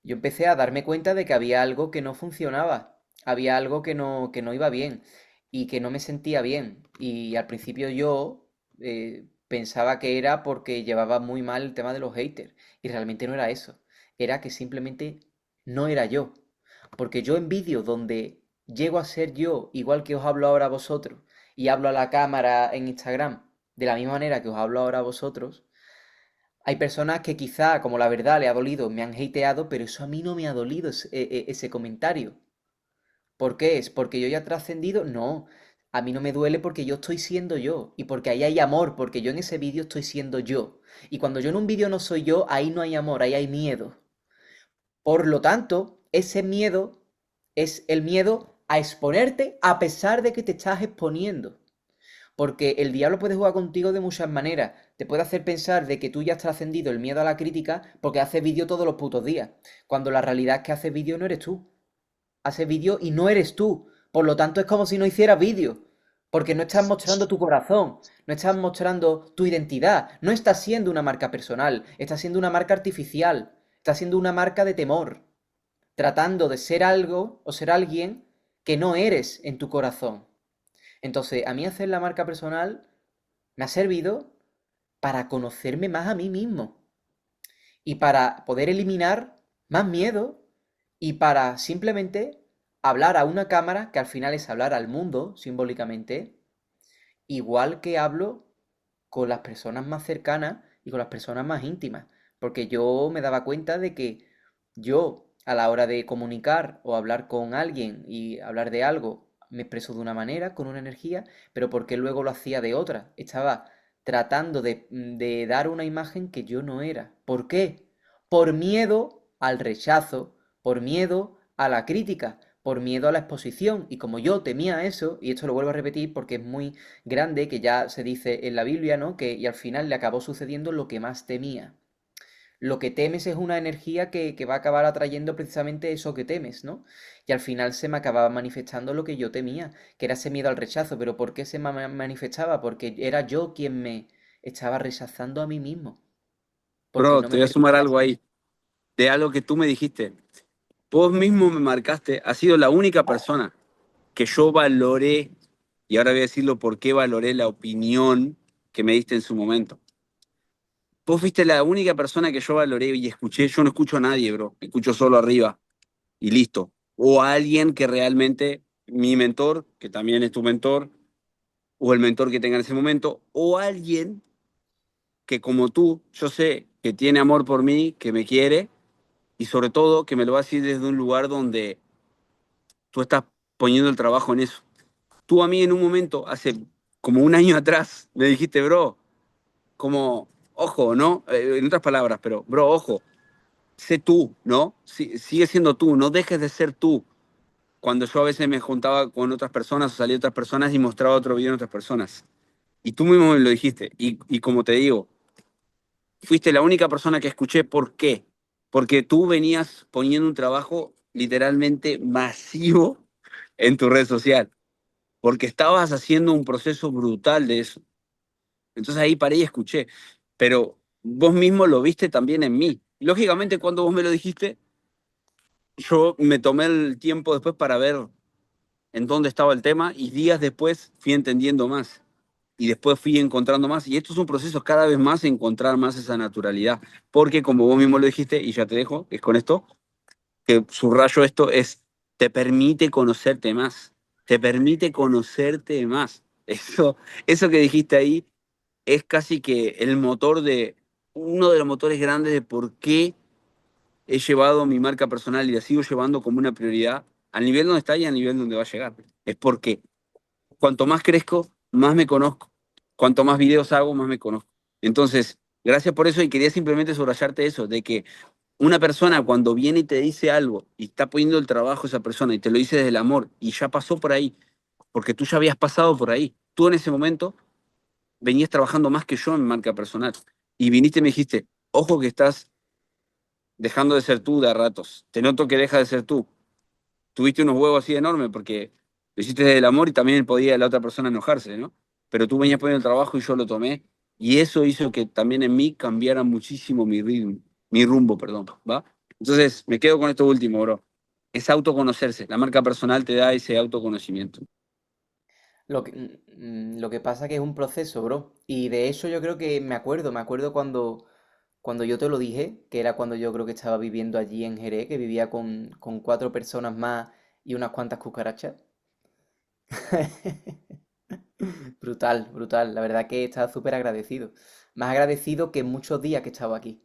yo empecé a darme cuenta de que había algo que no funcionaba, había algo que no iba bien y que no me sentía bien. Y al principio yo pensaba que era porque llevaba muy mal el tema de los haters y realmente no era eso, era que simplemente no era yo. Porque yo en vídeos donde llego a ser yo, igual que os hablo ahora a vosotros, y hablo a la cámara en Instagram, de la misma manera que os hablo ahora a vosotros, hay personas que quizá, como la verdad le ha dolido, me han hateado, pero eso a mí no me ha dolido ese comentario. ¿Por qué es? ¿Porque yo ya he trascendido? No, a mí no me duele porque yo estoy siendo yo y porque ahí hay amor, porque yo en ese vídeo estoy siendo yo. Y cuando yo en un vídeo no soy yo, ahí no hay amor, ahí hay miedo. Por lo tanto, ese miedo es el miedo a exponerte a pesar de que te estás exponiendo. Porque el diablo puede jugar contigo de muchas maneras. Te puede hacer pensar de que tú ya has trascendido el miedo a la crítica porque haces vídeo todos los putos días. Cuando la realidad es que haces vídeo no eres tú. Haces vídeo y no eres tú. Por lo tanto es como si no hicieras vídeo. Porque no estás mostrando tu corazón, no estás mostrando tu identidad, no estás siendo una marca personal, estás siendo una marca artificial, estás siendo una marca de temor, tratando de ser algo o ser alguien que no eres en tu corazón. Entonces, a mí hacer la marca personal me ha servido para conocerme más a mí mismo y para poder eliminar más miedo y para simplemente hablar a una cámara, que al final es hablar al mundo, simbólicamente, igual que hablo con las personas más cercanas y con las personas más íntimas. Porque yo me daba cuenta de que yo, a la hora de comunicar o hablar con alguien y hablar de algo, me expreso de una manera, con una energía, pero porque luego lo hacía de otra. Estaba tratando de dar una imagen que yo no era. ¿Por qué? Por miedo al rechazo, por miedo a la crítica, por miedo a la exposición. Y como yo temía eso, y esto lo vuelvo a repetir porque es muy grande, que ya se dice en la Biblia, ¿no? Que y al final le acabó sucediendo lo que más temía. Lo que temes es una energía que va a acabar atrayendo precisamente eso que temes, ¿no? Y al final se me acababa manifestando lo que yo temía, que era ese miedo al rechazo. ¿Pero por qué se me manifestaba? Porque era yo quien me estaba rechazando a mí mismo, porque Bro, no te me voy a sumar permitía algo ser. ahí, de algo que tú me dijiste. Vos mismo me marcaste, has sido la única persona que yo valoré, y ahora voy a decirlo por qué valoré la opinión que me diste en su momento. Vos fuiste la única persona que yo valoré y escuché. Yo no escucho a nadie, bro. Escucho solo arriba y listo. O a alguien que realmente, mi mentor, que también es tu mentor, o el mentor que tenga en ese momento, o alguien que como tú, yo sé que tiene amor por mí, que me quiere, y sobre todo que me lo va a decir desde un lugar donde tú estás poniendo el trabajo en eso. Tú a mí en un momento, hace como un año atrás, me dijiste, bro, como, ojo, ¿no? En otras palabras, pero, bro, ojo, sé tú, ¿no? Sigue siendo tú, no dejes de ser tú. Cuando yo a veces me juntaba con otras personas o salía otras personas y mostraba otro video en otras personas. Y tú mismo me lo dijiste. Y como te digo, fuiste la única persona que escuché. ¿Por qué? Porque tú venías poniendo un trabajo literalmente masivo en tu red social. Porque estabas haciendo un proceso brutal de eso. Entonces ahí paré y escuché. Pero vos mismo lo viste también en mí. Lógicamente, cuando vos me lo dijiste, yo me tomé el tiempo después para ver en dónde estaba el tema y días después fui entendiendo más y después fui encontrando más y esto es un proceso cada vez más encontrar más esa naturalidad porque como vos mismo lo dijiste y ya te dejo, es con esto, que subrayo esto es, te permite conocerte más. Eso que dijiste ahí es casi que el motor de, uno de los motores grandes de por qué he llevado mi marca personal y la sigo llevando como una prioridad al nivel donde está y al nivel donde va a llegar. Es porque cuanto más crezco, más me conozco. Cuanto más videos hago, más me conozco. Entonces, gracias por eso y quería simplemente subrayarte eso, de que una persona cuando viene y te dice algo y está poniendo el trabajo esa persona y te lo dice desde el amor y ya pasó por ahí, porque tú ya habías pasado por ahí. Tú en ese momento venías trabajando más que yo en marca personal y viniste y me dijiste, ojo que estás dejando de ser tú de a ratos. Te noto que dejas de ser tú. Tuviste unos huevos así enormes porque lo hiciste desde el amor y también podía la otra persona enojarse, ¿no? Pero tú venías poniendo el trabajo y yo lo tomé y eso hizo que también en mí cambiara muchísimo mi ritmo, mi rumbo, perdón, ¿va? Entonces me quedo con esto último, bro. Es autoconocerse. La marca personal te da ese autoconocimiento. Lo que pasa que es un proceso, bro. Y de eso yo creo que me acuerdo cuando yo te lo dije, que era cuando yo creo que estaba viviendo allí en Jerez, que vivía con cuatro personas más y unas cuantas cucarachas. Brutal, brutal. La verdad que estaba súper agradecido. Más agradecido que muchos días que he estado aquí.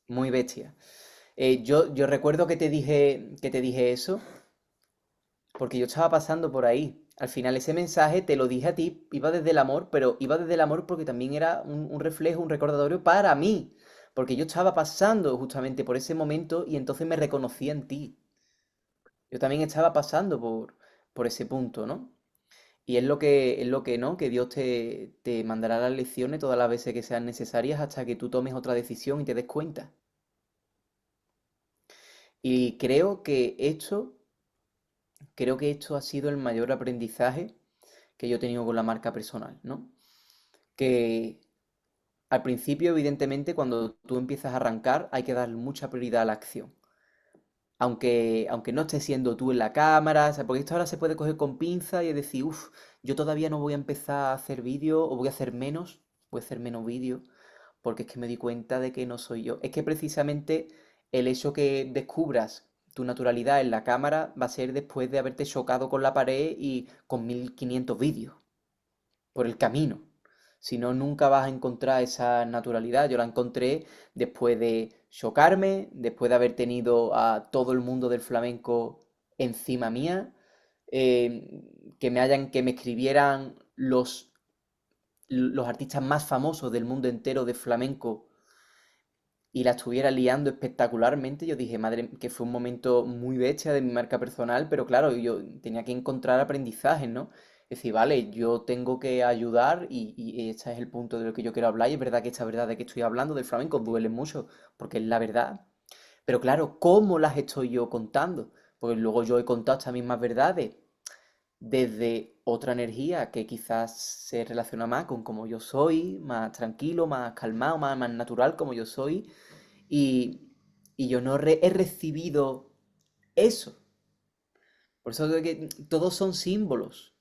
Muy bestia. Yo recuerdo que te dije eso porque yo estaba pasando por ahí. Al final ese mensaje te lo dije a ti, iba desde el amor, pero iba desde el amor porque también era un reflejo, un recordatorio para mí. Porque yo estaba pasando justamente por ese momento y entonces me reconocí en ti. Yo también estaba pasando por ese punto, ¿no? Y es lo que no, que Dios te mandará las lecciones todas las veces que sean necesarias hasta que tú tomes otra decisión y te des cuenta. Y creo que esto ha sido el mayor aprendizaje que yo he tenido con la marca personal, ¿no? Que al principio, evidentemente, cuando tú empiezas a arrancar, hay que dar mucha prioridad a la acción. Aunque no estés siendo tú en la cámara, o sea, porque esto ahora se puede coger con pinza y decir, uff, yo todavía no voy a empezar a hacer vídeo o voy a hacer menos vídeo, porque es que me di cuenta de que no soy yo. Es que precisamente el hecho que descubras tu naturalidad en la cámara va a ser después de haberte chocado con la pared y con 1500 vídeos por el camino. Si no, nunca vas a encontrar esa naturalidad. Yo la encontré después de chocarme, después de haber tenido a todo el mundo del flamenco encima mía, que me escribieran los artistas más famosos del mundo entero de flamenco y la estuviera liando espectacularmente. Yo dije, madre, que fue un momento muy bestia de mi marca personal, pero claro, yo tenía que encontrar aprendizajes, ¿no? Es decir, vale, yo tengo que ayudar y este es el punto de lo que yo quiero hablar y es verdad que esta verdad de que estoy hablando del flamenco duele mucho, porque es la verdad. Pero claro, ¿cómo las estoy yo contando? Porque luego yo he contado estas mismas verdades desde otra energía que quizás se relaciona más con como yo soy, más tranquilo, más calmado, más natural como yo soy. Y, y yo no he recibido eso. Por eso de que todos son símbolos.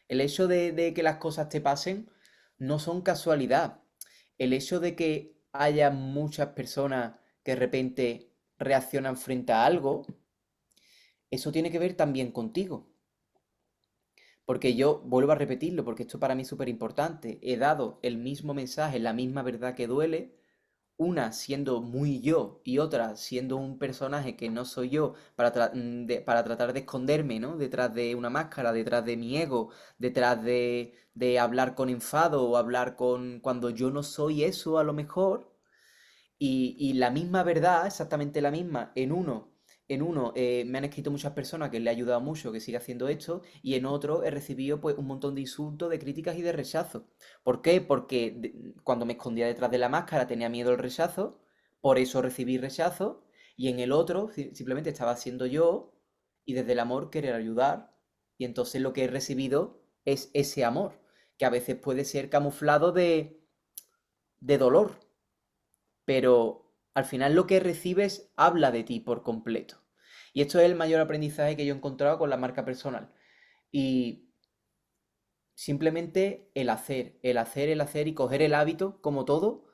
El hecho de que las cosas te pasen no son casualidad. El hecho de que haya muchas personas que de repente reaccionan frente a algo, eso tiene que ver también contigo. Porque yo vuelvo a repetirlo, porque esto para mí es súper importante. He dado el mismo mensaje, la misma verdad que duele, una siendo muy yo y otra siendo un personaje que no soy yo para tratar de esconderme, ¿no? Detrás de una máscara, detrás de mi ego, detrás de hablar con enfado o hablar con cuando yo no soy eso a lo mejor. Y la misma verdad, exactamente la misma, en uno me han escrito muchas personas que le ha ayudado mucho que siga haciendo esto, y en otro he recibido pues un montón de insultos, de críticas y de rechazo. ¿Por qué? Porque cuando me escondía detrás de la máscara tenía miedo al rechazo, por eso recibí rechazo, y en el otro simplemente estaba siendo yo y desde el amor querer ayudar, y entonces lo que he recibido es ese amor, que a veces puede ser camuflado de dolor, pero al final lo que recibes habla de ti por completo. Y esto es el mayor aprendizaje que yo he encontrado con la marca personal. Y simplemente el hacer, el hacer, el hacer y coger el hábito, como todo,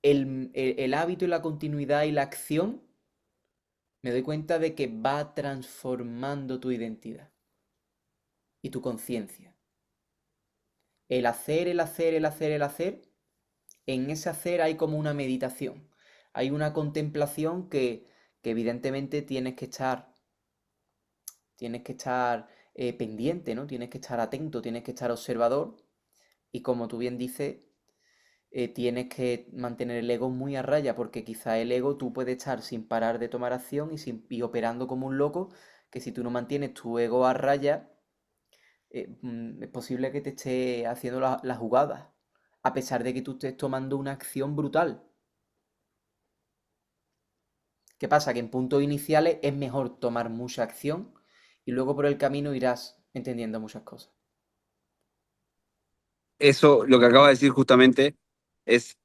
el hábito y la continuidad y la acción, me doy cuenta de que va transformando tu identidad y tu conciencia. El hacer, el hacer, el hacer, el hacer, en ese hacer hay como una meditación, hay una contemplación que evidentemente tienes que estar pendiente, ¿no? Tienes que estar atento, tienes que estar observador y como tú bien dices, tienes que mantener el ego muy a raya porque quizá el ego tú puedes estar sin parar de tomar acción y operando como un loco, que si tú no mantienes tu ego a raya, es posible que te esté haciendo la jugada, a pesar de que tú estés tomando una acción brutal. ¿Qué pasa? Que en puntos iniciales es mejor tomar mucha acción y luego por el camino irás entendiendo muchas cosas. Eso, lo que acaba de decir justamente, es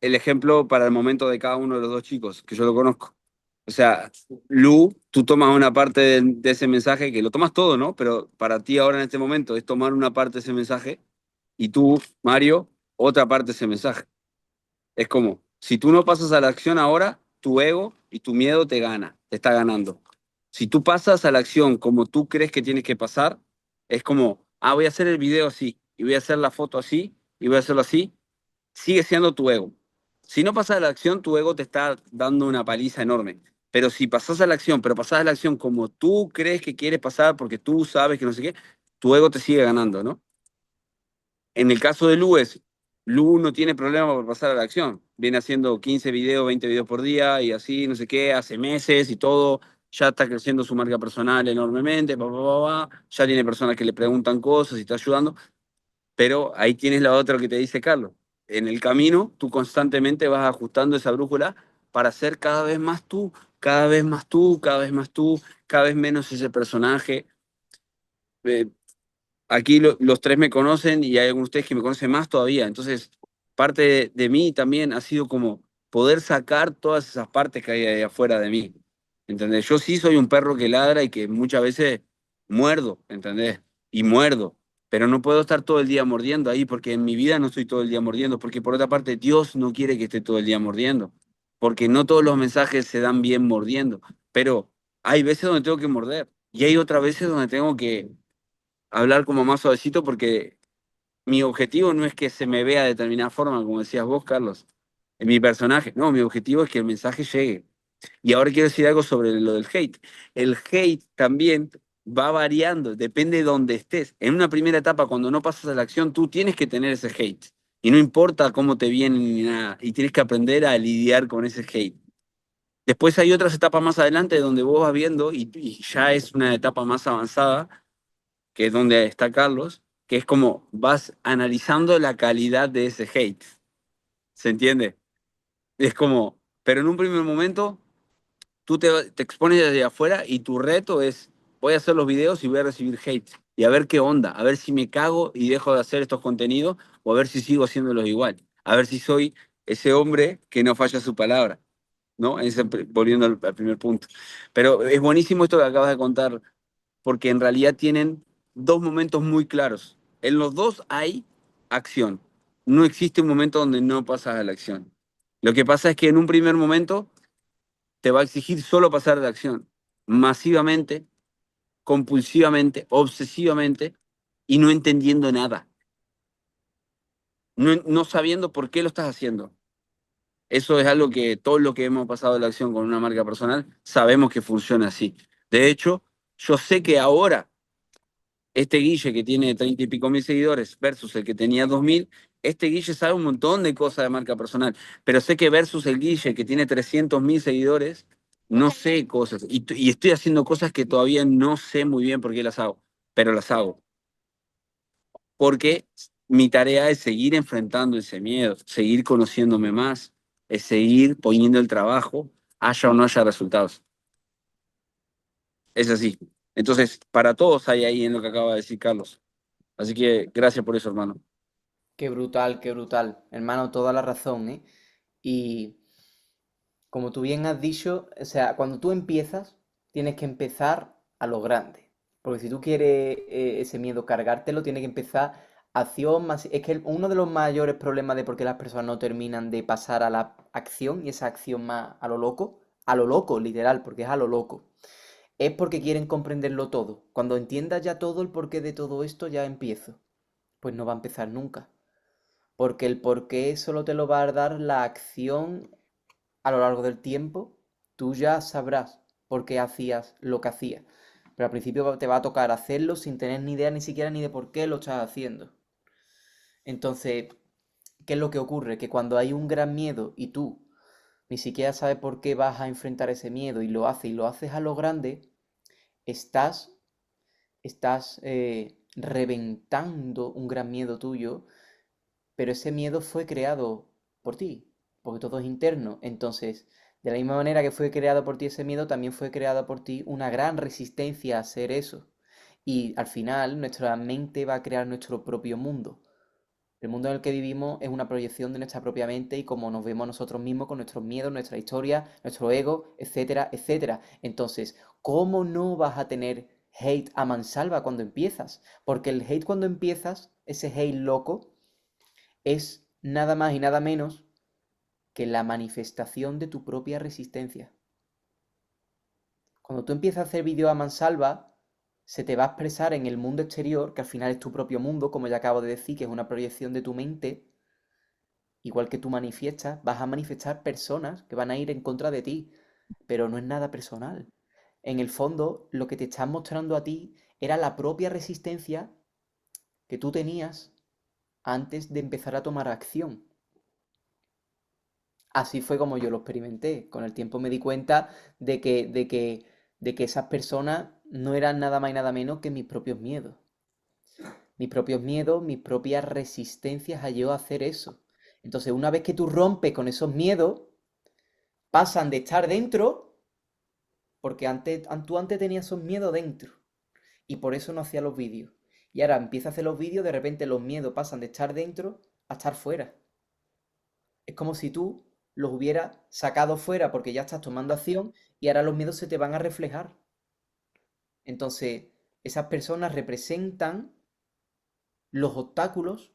el ejemplo para el momento de cada uno de los dos chicos, que yo lo conozco. O sea, Lu, tú tomas una parte de ese mensaje, que lo tomas todo, ¿no? Pero para ti ahora en este momento es tomar una parte de ese mensaje y tú, Mario, otra parte de ese mensaje. Es como, si tú no pasas a la acción ahora, tu ego y tu miedo te gana, te está ganando. Si tú pasas a la acción como tú crees que tienes que pasar, es como, voy a hacer el video así, y voy a hacer la foto así, y voy a hacerlo así, sigue siendo tu ego. Si no pasas a la acción, tu ego te está dando una paliza enorme. Pero si pasas a la acción, pero pasas a la acción como tú crees que quieres pasar, porque tú sabes que no sé qué, tu ego te sigue ganando, ¿no? En el caso de Lu es, Lu no tiene problema por pasar a la acción. Viene haciendo 15 videos, 20 videos por día y así, no sé qué, hace meses y todo. Ya está creciendo su marca personal enormemente, ya tiene personas que le preguntan cosas y está ayudando. Pero ahí tienes la otra que te dice Carlos. En el camino, tú constantemente vas ajustando esa brújula para ser cada vez más tú, cada vez más tú, cada vez más tú, cada vez menos ese personaje. Eh, Aquí los tres me conocen y hay algunos de ustedes que me conocen más todavía. Entonces, parte de mí también ha sido como poder sacar todas esas partes que hay ahí afuera de mí. ¿Entendés? Yo sí soy un perro que ladra y que muchas veces muerdo, ¿entendés? Y muerdo. Pero no puedo estar todo el día mordiendo ahí porque en mi vida no estoy todo el día mordiendo. Porque por otra parte, Dios no quiere que esté todo el día mordiendo. Porque no todos los mensajes se dan bien mordiendo. Pero hay veces donde tengo que morder. Y hay otras veces donde tengo que hablar como más suavecito porque mi objetivo no es que se me vea de determinada forma, como decías vos, Carlos, en mi personaje. No, mi objetivo es que el mensaje llegue. Y ahora quiero decir algo sobre lo del hate. El hate también va variando, depende de dónde estés. En una primera etapa, cuando no pasas a la acción, tú tienes que tener ese hate. Y no importa cómo te viene ni nada. Y tienes que aprender a lidiar con ese hate. Después hay otras etapas más adelante donde vos vas viendo y ya es una etapa más avanzada que es donde está Carlos, que es como vas analizando la calidad de ese hate. ¿Se entiende? Es como, pero en un primer momento tú te expones desde afuera y tu reto es voy a hacer los videos y voy a recibir hate. Y a ver qué onda, a ver si me cago y dejo de hacer estos contenidos o a ver si sigo haciéndolos igual. A ver si soy ese hombre que no falla su palabra, ¿no? Volviendo al primer punto. Pero es buenísimo esto que acabas de contar, porque en realidad tienen dos momentos muy claros. En los dos hay acción. No existe un momento donde no pasas a la acción. Lo que pasa es que en un primer momento te va a exigir solo pasar a la acción, masivamente, compulsivamente, obsesivamente, y no entendiendo nada, no sabiendo por qué lo estás haciendo. Eso es algo que todos los que hemos pasado la acción con una marca personal sabemos que funciona así. De hecho, yo sé que ahora este Guille que tiene 30 y pico mil seguidores versus el que tenía 2000, este Guille sabe un montón de cosas de marca personal, pero sé que versus el Guille que tiene 300.000 seguidores, no sé cosas. Y estoy haciendo cosas que todavía no sé muy bien por qué las hago, pero las hago. Porque mi tarea es seguir enfrentando ese miedo, seguir conociéndome más, es seguir poniendo el trabajo, haya o no haya resultados. Es así. Entonces, para todos hay ahí en lo que acaba de decir Carlos. Así que gracias por eso, hermano. Qué brutal, qué brutal. Hermano, toda la razón, ¿eh? Y como tú bien has dicho, o sea, cuando tú empiezas, tienes que empezar a lo grande. Porque si tú quieres ese miedo cargártelo, tienes que empezar acción más... Es que uno de los mayores problemas de por qué las personas no terminan de pasar a la acción, y esa acción más a lo loco, literal, porque es a lo loco, es porque quieren comprenderlo todo. Cuando entiendas ya todo el porqué de todo esto, ya empiezo. Pues no va a empezar nunca. Porque el porqué solo te lo va a dar la acción a lo largo del tiempo. Tú ya sabrás por qué hacías lo que hacías. Pero al principio te va a tocar hacerlo sin tener ni idea ni siquiera ni de por qué lo estás haciendo. Entonces, ¿qué es lo que ocurre? Que cuando hay un gran miedo y tú ni siquiera sabes por qué vas a enfrentar ese miedo y lo haces a lo grande, estás, estás reventando un gran miedo tuyo, pero ese miedo fue creado por ti, porque todo es interno. Entonces, de la misma manera que fue creado por ti ese miedo, también fue creada por ti una gran resistencia a hacer eso. Y al final, nuestra mente va a crear nuestro propio mundo. El mundo en el que vivimos es una proyección de nuestra propia mente y cómo nos vemos nosotros mismos con nuestros miedos, nuestra historia, nuestro ego, etcétera, etcétera. Entonces, ¿cómo no vas a tener hate a mansalva cuando empiezas? Porque el hate cuando empiezas, ese hate loco, es nada más y nada menos que la manifestación de tu propia resistencia. Cuando tú empiezas a hacer vídeos a mansalva, se te va a expresar en el mundo exterior, que al final es tu propio mundo, como ya acabo de decir, que es una proyección de tu mente. Igual que tú manifiestas, vas a manifestar personas que van a ir en contra de ti, pero no es nada personal. En el fondo, lo que te están mostrando a ti era la propia resistencia que tú tenías antes de empezar a tomar acción. Así fue como yo lo experimenté. Con el tiempo me di cuenta de que esas personas no eran nada más y nada menos que mis propios miedos. Mis propios miedos, mis propias resistencias a yo hacer eso. Entonces, una vez que tú rompes con esos miedos, pasan de estar dentro, porque tú antes tenías esos miedos dentro, y por eso no hacía los vídeos. Y ahora empieza a hacer los vídeos, de repente los miedos pasan de estar dentro a estar fuera. Es como si tú los hubieras sacado fuera porque ya estás tomando acción y ahora los miedos se te van a reflejar. Entonces, esas personas representan los obstáculos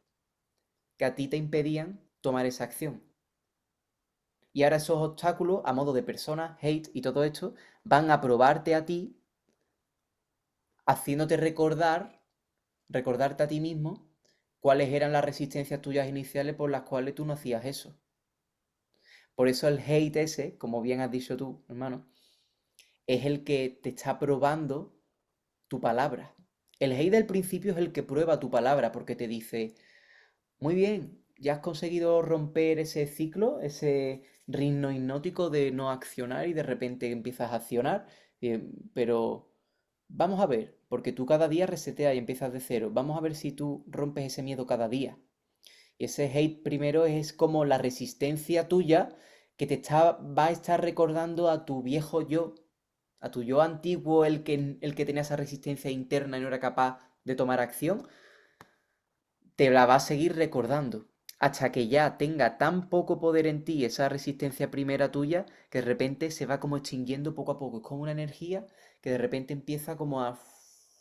que a ti te impedían tomar esa acción. Y ahora esos obstáculos, a modo de personas, hate y todo esto, van a probarte a ti, haciéndote recordarte a ti mismo cuáles eran las resistencias tuyas iniciales por las cuales tú no hacías eso. Por eso el hate ese, como bien has dicho tú, hermano, es el que te está probando tu palabra. El hate del principio es el que prueba tu palabra porque te dice, muy bien, ya has conseguido romper ese ciclo, ese ritmo hipnótico de no accionar y de repente empiezas a accionar, pero vamos a ver, porque tú cada día reseteas y empiezas de cero. Vamos a ver si tú rompes ese miedo cada día. Y ese hate primero es como la resistencia tuya que va a estar recordando a tu viejo yo a tu yo antiguo, el que tenía esa resistencia interna y no era capaz de tomar acción, te la va a seguir recordando. Hasta que ya tenga tan poco poder en ti esa resistencia primera tuya, que de repente se va como extinguiendo poco a poco. Es como una energía que de repente empieza como a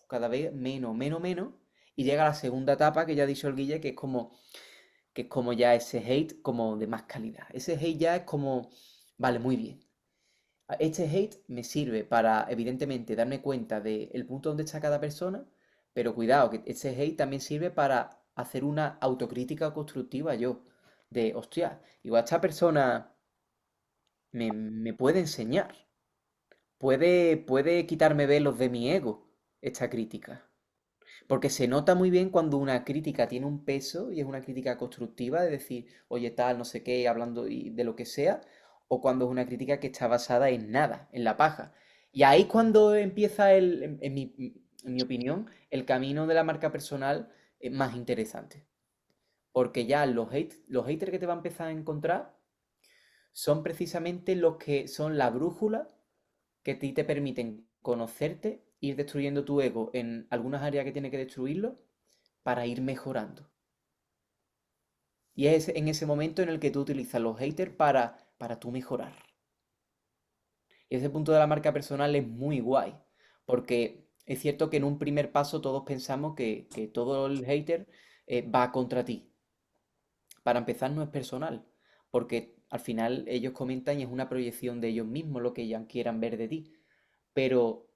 cada vez menos, menos, menos. Y llega a la segunda etapa que ya ha dicho el Guille, que es como ya ese hate como de más calidad. Ese hate ya es como, vale, muy bien. Este hate me sirve para, evidentemente, darme cuenta del punto donde está cada persona, pero cuidado, que este hate también sirve para hacer una autocrítica constructiva yo. De, hostia, igual esta persona me puede enseñar, puede quitarme velos de mi ego, esta crítica. Porque se nota muy bien cuando una crítica tiene un peso y es una crítica constructiva, de decir, oye, tal, no sé qué, hablando de lo que sea, o cuando es una crítica que está basada en nada, en la paja. Y ahí es cuando empieza, en mi opinión, el camino de la marca personal más interesante. Porque ya los haters que te va a empezar a encontrar son precisamente los que son la brújula que a ti te permiten conocerte, ir destruyendo tu ego en algunas áreas que tiene que destruirlo para ir mejorando. Y es en ese momento en el que tú utilizas los haters para tú mejorar. Y ese punto de la marca personal es muy guay, porque es cierto que en un primer paso todos pensamos que todo el hater va contra ti. Para empezar no es personal, porque al final ellos comentan y es una proyección de ellos mismos lo que ellos quieran ver de ti. Pero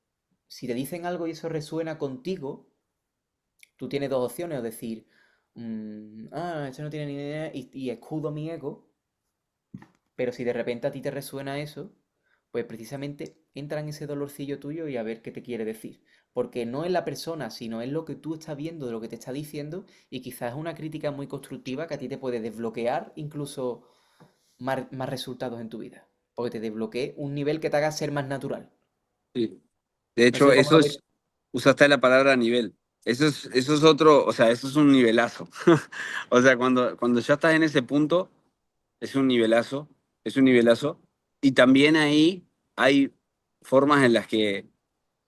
si te dicen algo y eso resuena contigo, tú tienes dos opciones, o decir, este no tiene ni idea y escudo mi ego, pero si de repente a ti te resuena eso, pues precisamente entra en ese dolorcillo tuyo y a ver qué te quiere decir. Porque no es la persona, sino es lo que tú estás viendo de lo que te está diciendo y quizás es una crítica muy constructiva que a ti te puede desbloquear incluso más resultados en tu vida. Porque te desbloquee un nivel que te haga ser más natural. Sí. De No hecho, sé cómo eso lo ves. es, usaste la palabra nivel. Eso es otro, o sea, eso es un nivelazo. O sea, cuando ya estás en ese punto, es un nivelazo, es un nivelazo. Y también ahí hay formas en las que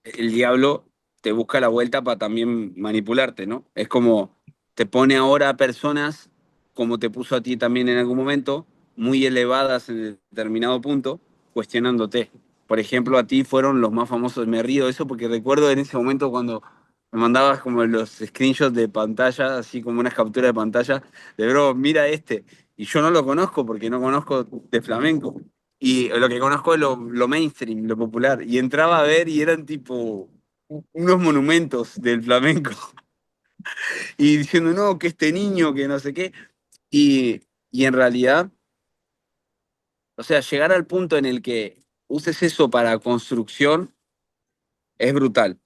el diablo te busca la vuelta para también manipularte, ¿no? Es como te pone ahora a personas, como te puso a ti también en algún momento, muy elevadas en determinado punto, cuestionándote. Por ejemplo, a ti fueron los más famosos, me río de eso porque recuerdo en ese momento cuando me mandabas como los screenshots de pantalla, así como unas capturas de pantalla, de bro, mira este. Y yo no lo conozco porque no conozco de flamenco. Y lo que conozco es lo mainstream, lo popular. Y entraba a ver y eran tipo unos monumentos del flamenco. Y diciendo, no, que este niño, que no sé qué. Y en realidad, o sea, llegar al punto en el que uses eso para construcción es brutal.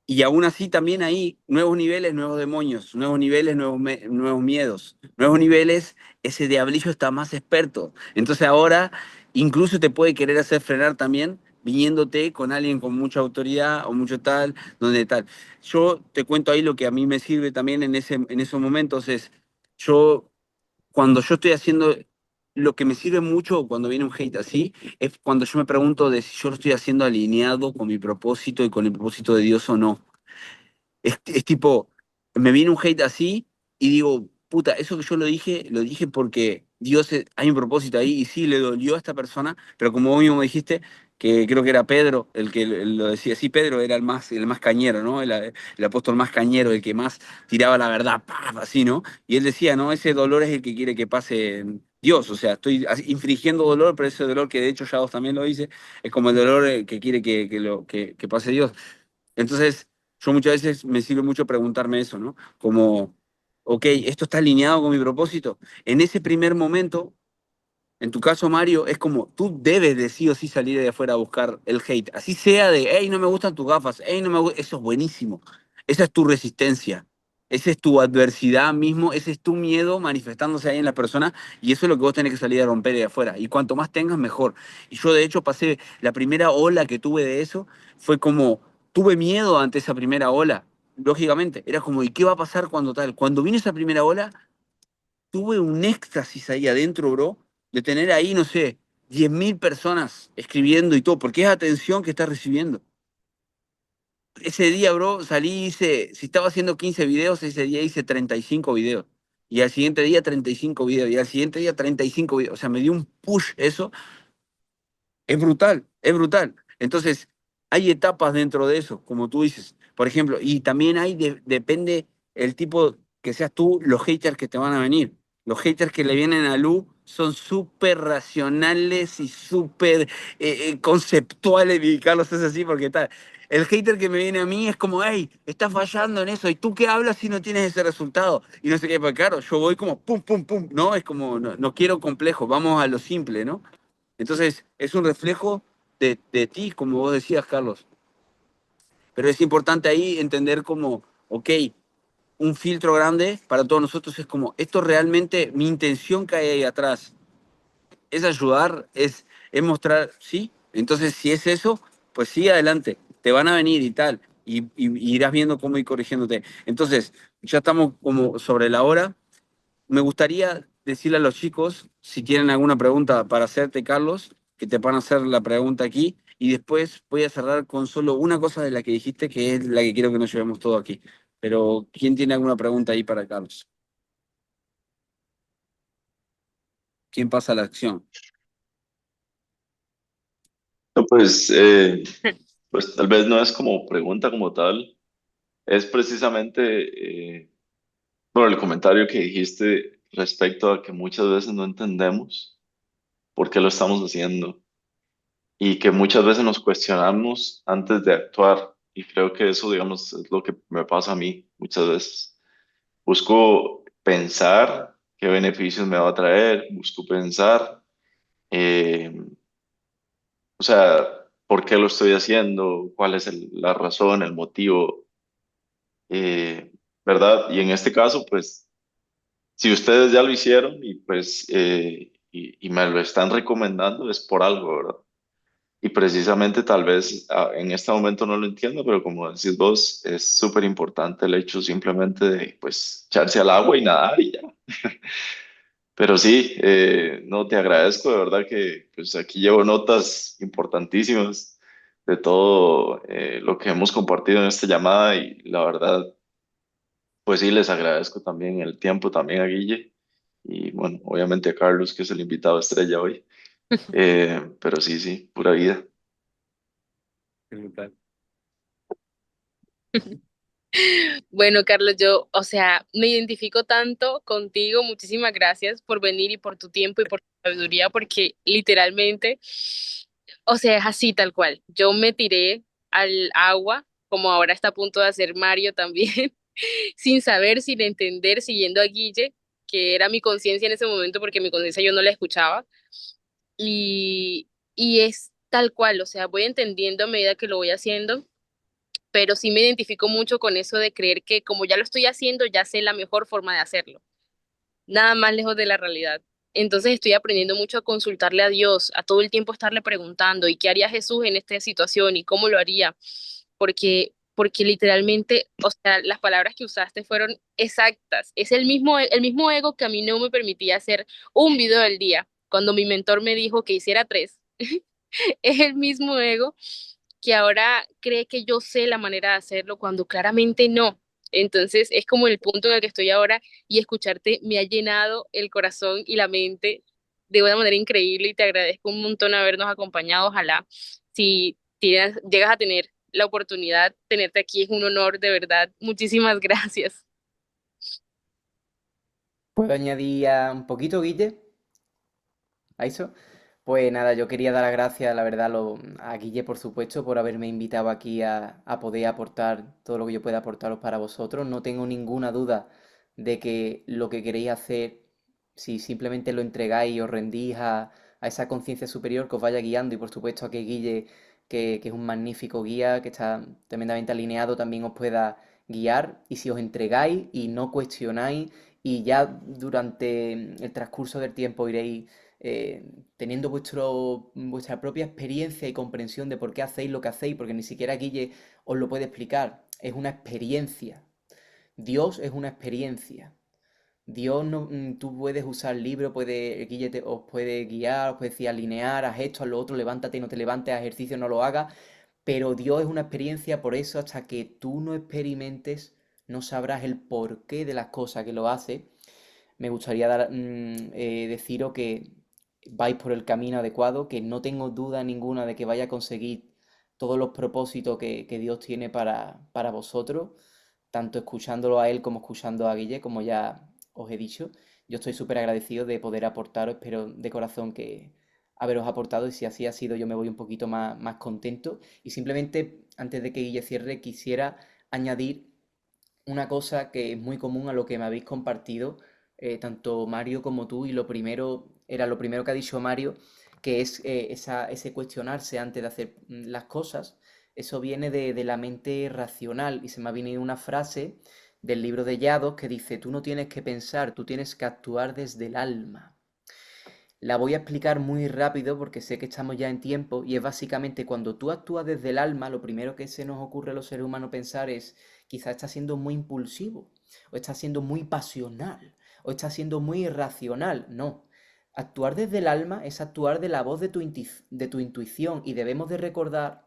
Y aún así también hay nuevos niveles, nuevos demonios, nuevos niveles, nuevos miedos, nuevos niveles, ese diablillo está más experto. Entonces ahora incluso te puede querer hacer frenar también viniéndote con alguien con mucha autoridad o mucho tal, donde tal. Yo te cuento ahí lo que a mí me sirve también en esos momentos es, yo cuando yo estoy haciendo, lo que me sirve mucho cuando viene un hate así, es cuando yo me pregunto de si yo lo estoy haciendo alineado con mi propósito y con el propósito de Dios o no. Es tipo, me viene un hate así y digo, puta, eso que yo lo dije porque Dios, hay un propósito ahí y sí, le dolió a esta persona, pero como vos mismo dijiste, que creo que era Pedro el que lo decía, sí, Pedro era el más cañero, ¿no? El apóstol más cañero, el que más tiraba la verdad, ¡paf! Así, ¿no? Y él decía, no, ese dolor es el que quiere que pase Dios, o sea, estoy infringiendo dolor, pero ese dolor que de hecho ya vos también lo dice, es como el dolor que quiere que pase Dios. Entonces, yo muchas veces me sirve mucho preguntarme eso, ¿no? Como, ok, ¿esto está alineado con mi propósito? En ese primer momento, en tu caso, Mario, es como tú debes de sí o sí salir de afuera a buscar el hate. Así sea de, hey, no me gustan tus gafas, hey, no me eso es buenísimo. Esa es tu resistencia. Esa es tu adversidad mismo, ese es tu miedo manifestándose ahí en la persona y eso es lo que vos tenés que salir a romper de afuera. Y cuanto más tengas, mejor. Y yo de hecho pasé, la primera ola que tuve de eso fue como, tuve miedo ante esa primera ola, lógicamente. Era como, ¿y qué va a pasar cuando tal? Cuando vino esa primera ola, tuve un éxtasis ahí adentro, bro, de tener ahí, no sé. 10.000 personas escribiendo y todo, porque es atención que estás recibiendo. Ese día, bro, salí, si estaba haciendo 15 videos, ese día hice 35 videos. Y al siguiente día 35 videos. Y al siguiente día 35 videos. O sea, me dio un push eso. Es brutal, es brutal. Entonces, hay etapas dentro de eso, como tú dices. Por ejemplo, y también depende el tipo que seas tú, los haters que te van a venir. Los haters que le vienen a Lu son súper racionales y súper conceptuales. Y Carlos es así porque tal. El hater que me viene a mí es como, hey, estás fallando en eso. ¿Y tú qué hablas si no tienes ese resultado? Y no sé qué, porque claro, yo voy como pum, pum, pum. No, es como, no, no quiero complejo, vamos a lo simple, ¿no? Entonces, es un reflejo de ti, como vos decías, Carlos. Pero es importante ahí entender como, ok, un filtro grande para todos nosotros es como, esto realmente, mi intención que hay ahí atrás es ayudar, es mostrar, sí. Entonces, si es eso, pues sí, adelante, te van a venir y tal, y irás viendo cómo ir corrigiéndote. Entonces, ya estamos como sobre la hora. Me gustaría decirle a los chicos, si tienen alguna pregunta para hacerte, Carlos, que te van a hacer la pregunta aquí y después voy a cerrar con solo una cosa de la que dijiste, que es la que quiero que nos llevemos todo aquí. Pero, ¿quién tiene alguna pregunta ahí para Carlos? ¿Quién pasa a la acción? No, pues tal vez no es como pregunta como tal, es precisamente por el comentario que dijiste respecto a que muchas veces no entendemos por qué lo estamos haciendo y que muchas veces nos cuestionamos antes de actuar y creo que eso, digamos, es lo que me pasa a mí muchas veces. Busco pensar qué beneficios me va a traer, busco pensar, eh, o sea, por qué lo estoy haciendo, cuál es la razón, el motivo, eh, ¿verdad? Y en este caso, pues, si ustedes ya lo hicieron y me lo están recomendando, es por algo, ¿verdad? Y precisamente tal vez en este momento no lo entiendo, pero como decís vos, es súper importante el hecho simplemente de, pues, echarse al agua y nadar y ya. Pero sí, no, te agradezco, de verdad que pues aquí llevo notas importantísimas de todo lo que hemos compartido en esta llamada y la verdad, pues sí, les agradezco también el tiempo también a Guille y bueno, obviamente a Carlos, que es el invitado estrella hoy. Pero sí, sí, pura vida. Bueno, Carlos, yo, o sea, me identifico tanto contigo. Muchísimas gracias por venir y por tu tiempo y por tu sabiduría, porque literalmente, o sea, es así tal cual. Yo me tiré al agua, como ahora está a punto de hacer Mario también, sin saber, sin entender, siguiendo a Guille, que era mi conciencia en ese momento, porque mi conciencia yo no la escuchaba. Y es tal cual, o sea, voy entendiendo a medida que lo voy haciendo, pero sí me identifico mucho con eso de creer que como ya lo estoy haciendo, ya sé la mejor forma de hacerlo. Nada más lejos de la realidad. Entonces estoy aprendiendo mucho a consultarle a Dios, a todo el tiempo estarle preguntando, ¿y qué haría Jesús en esta situación? ¿Y cómo lo haría? Porque literalmente, o sea, las palabras que usaste fueron exactas. Es el mismo ego que a mí no me permitía hacer un video al día, cuando mi mentor me dijo que hiciera tres. Es el mismo ego que ahora cree que yo sé la manera de hacerlo cuando claramente no. Entonces es como el punto en el que estoy ahora y escucharte me ha llenado el corazón y la mente de una manera increíble y te agradezco un montón habernos acompañado. Ojalá si llegas a tener la oportunidad, tenerte aquí es un honor, de verdad. Muchísimas gracias. ¿Puedo añadir un poquito, Guille? ¿A eso? Pues nada, yo quería dar las gracias, la verdad, a Guille, por supuesto, por haberme invitado aquí a poder aportar todo lo que yo pueda aportaros para vosotros. No tengo ninguna duda de que lo que queréis hacer, si simplemente lo entregáis y os rendís a esa conciencia superior que os vaya guiando, y por supuesto a que Guille, que es un magnífico guía, que está tremendamente alineado, también os pueda guiar. Y si os entregáis y no cuestionáis, y ya durante el transcurso del tiempo iréis teniendo vuestra propia experiencia y comprensión de por qué hacéis lo que hacéis, porque ni siquiera Guille os lo puede explicar, es una experiencia. Dios es una experiencia. Dios no, tú puedes usar libros, os puede guiar, os puede decir alinear, haz esto, haz lo otro, levántate y no te levantes, haz ejercicio, no lo hagas, pero Dios es una experiencia, por eso hasta que tú no experimentes, no sabrás el porqué de las cosas que lo hace. Me gustaría deciros que vais por el camino adecuado, que no tengo duda ninguna de que vaya a conseguir todos los propósitos que Dios tiene para vosotros, tanto escuchándolo a Él como escuchando a Guille, como ya os he dicho. Yo estoy súper agradecido de poder aportaros, espero de corazón que haberos aportado y si así ha sido yo me voy un poquito más contento. Y simplemente, antes de que Guille cierre, quisiera añadir una cosa que es muy común a lo que me habéis compartido, tanto Mario como tú, y lo primero que ha dicho Mario, que es ese cuestionarse antes de hacer las cosas. Eso viene de la mente racional y se me ha venido una frase del libro de Yados que dice, tú no tienes que pensar, tú tienes que actuar desde el alma. La voy a explicar muy rápido porque sé que estamos ya en tiempo y es básicamente cuando tú actúas desde el alma, lo primero que se nos ocurre a los seres humanos pensar es quizás estás siendo muy impulsivo o estás siendo muy pasional o estás siendo muy irracional. No. Actuar desde el alma es actuar de la voz de tu intuición y debemos de recordar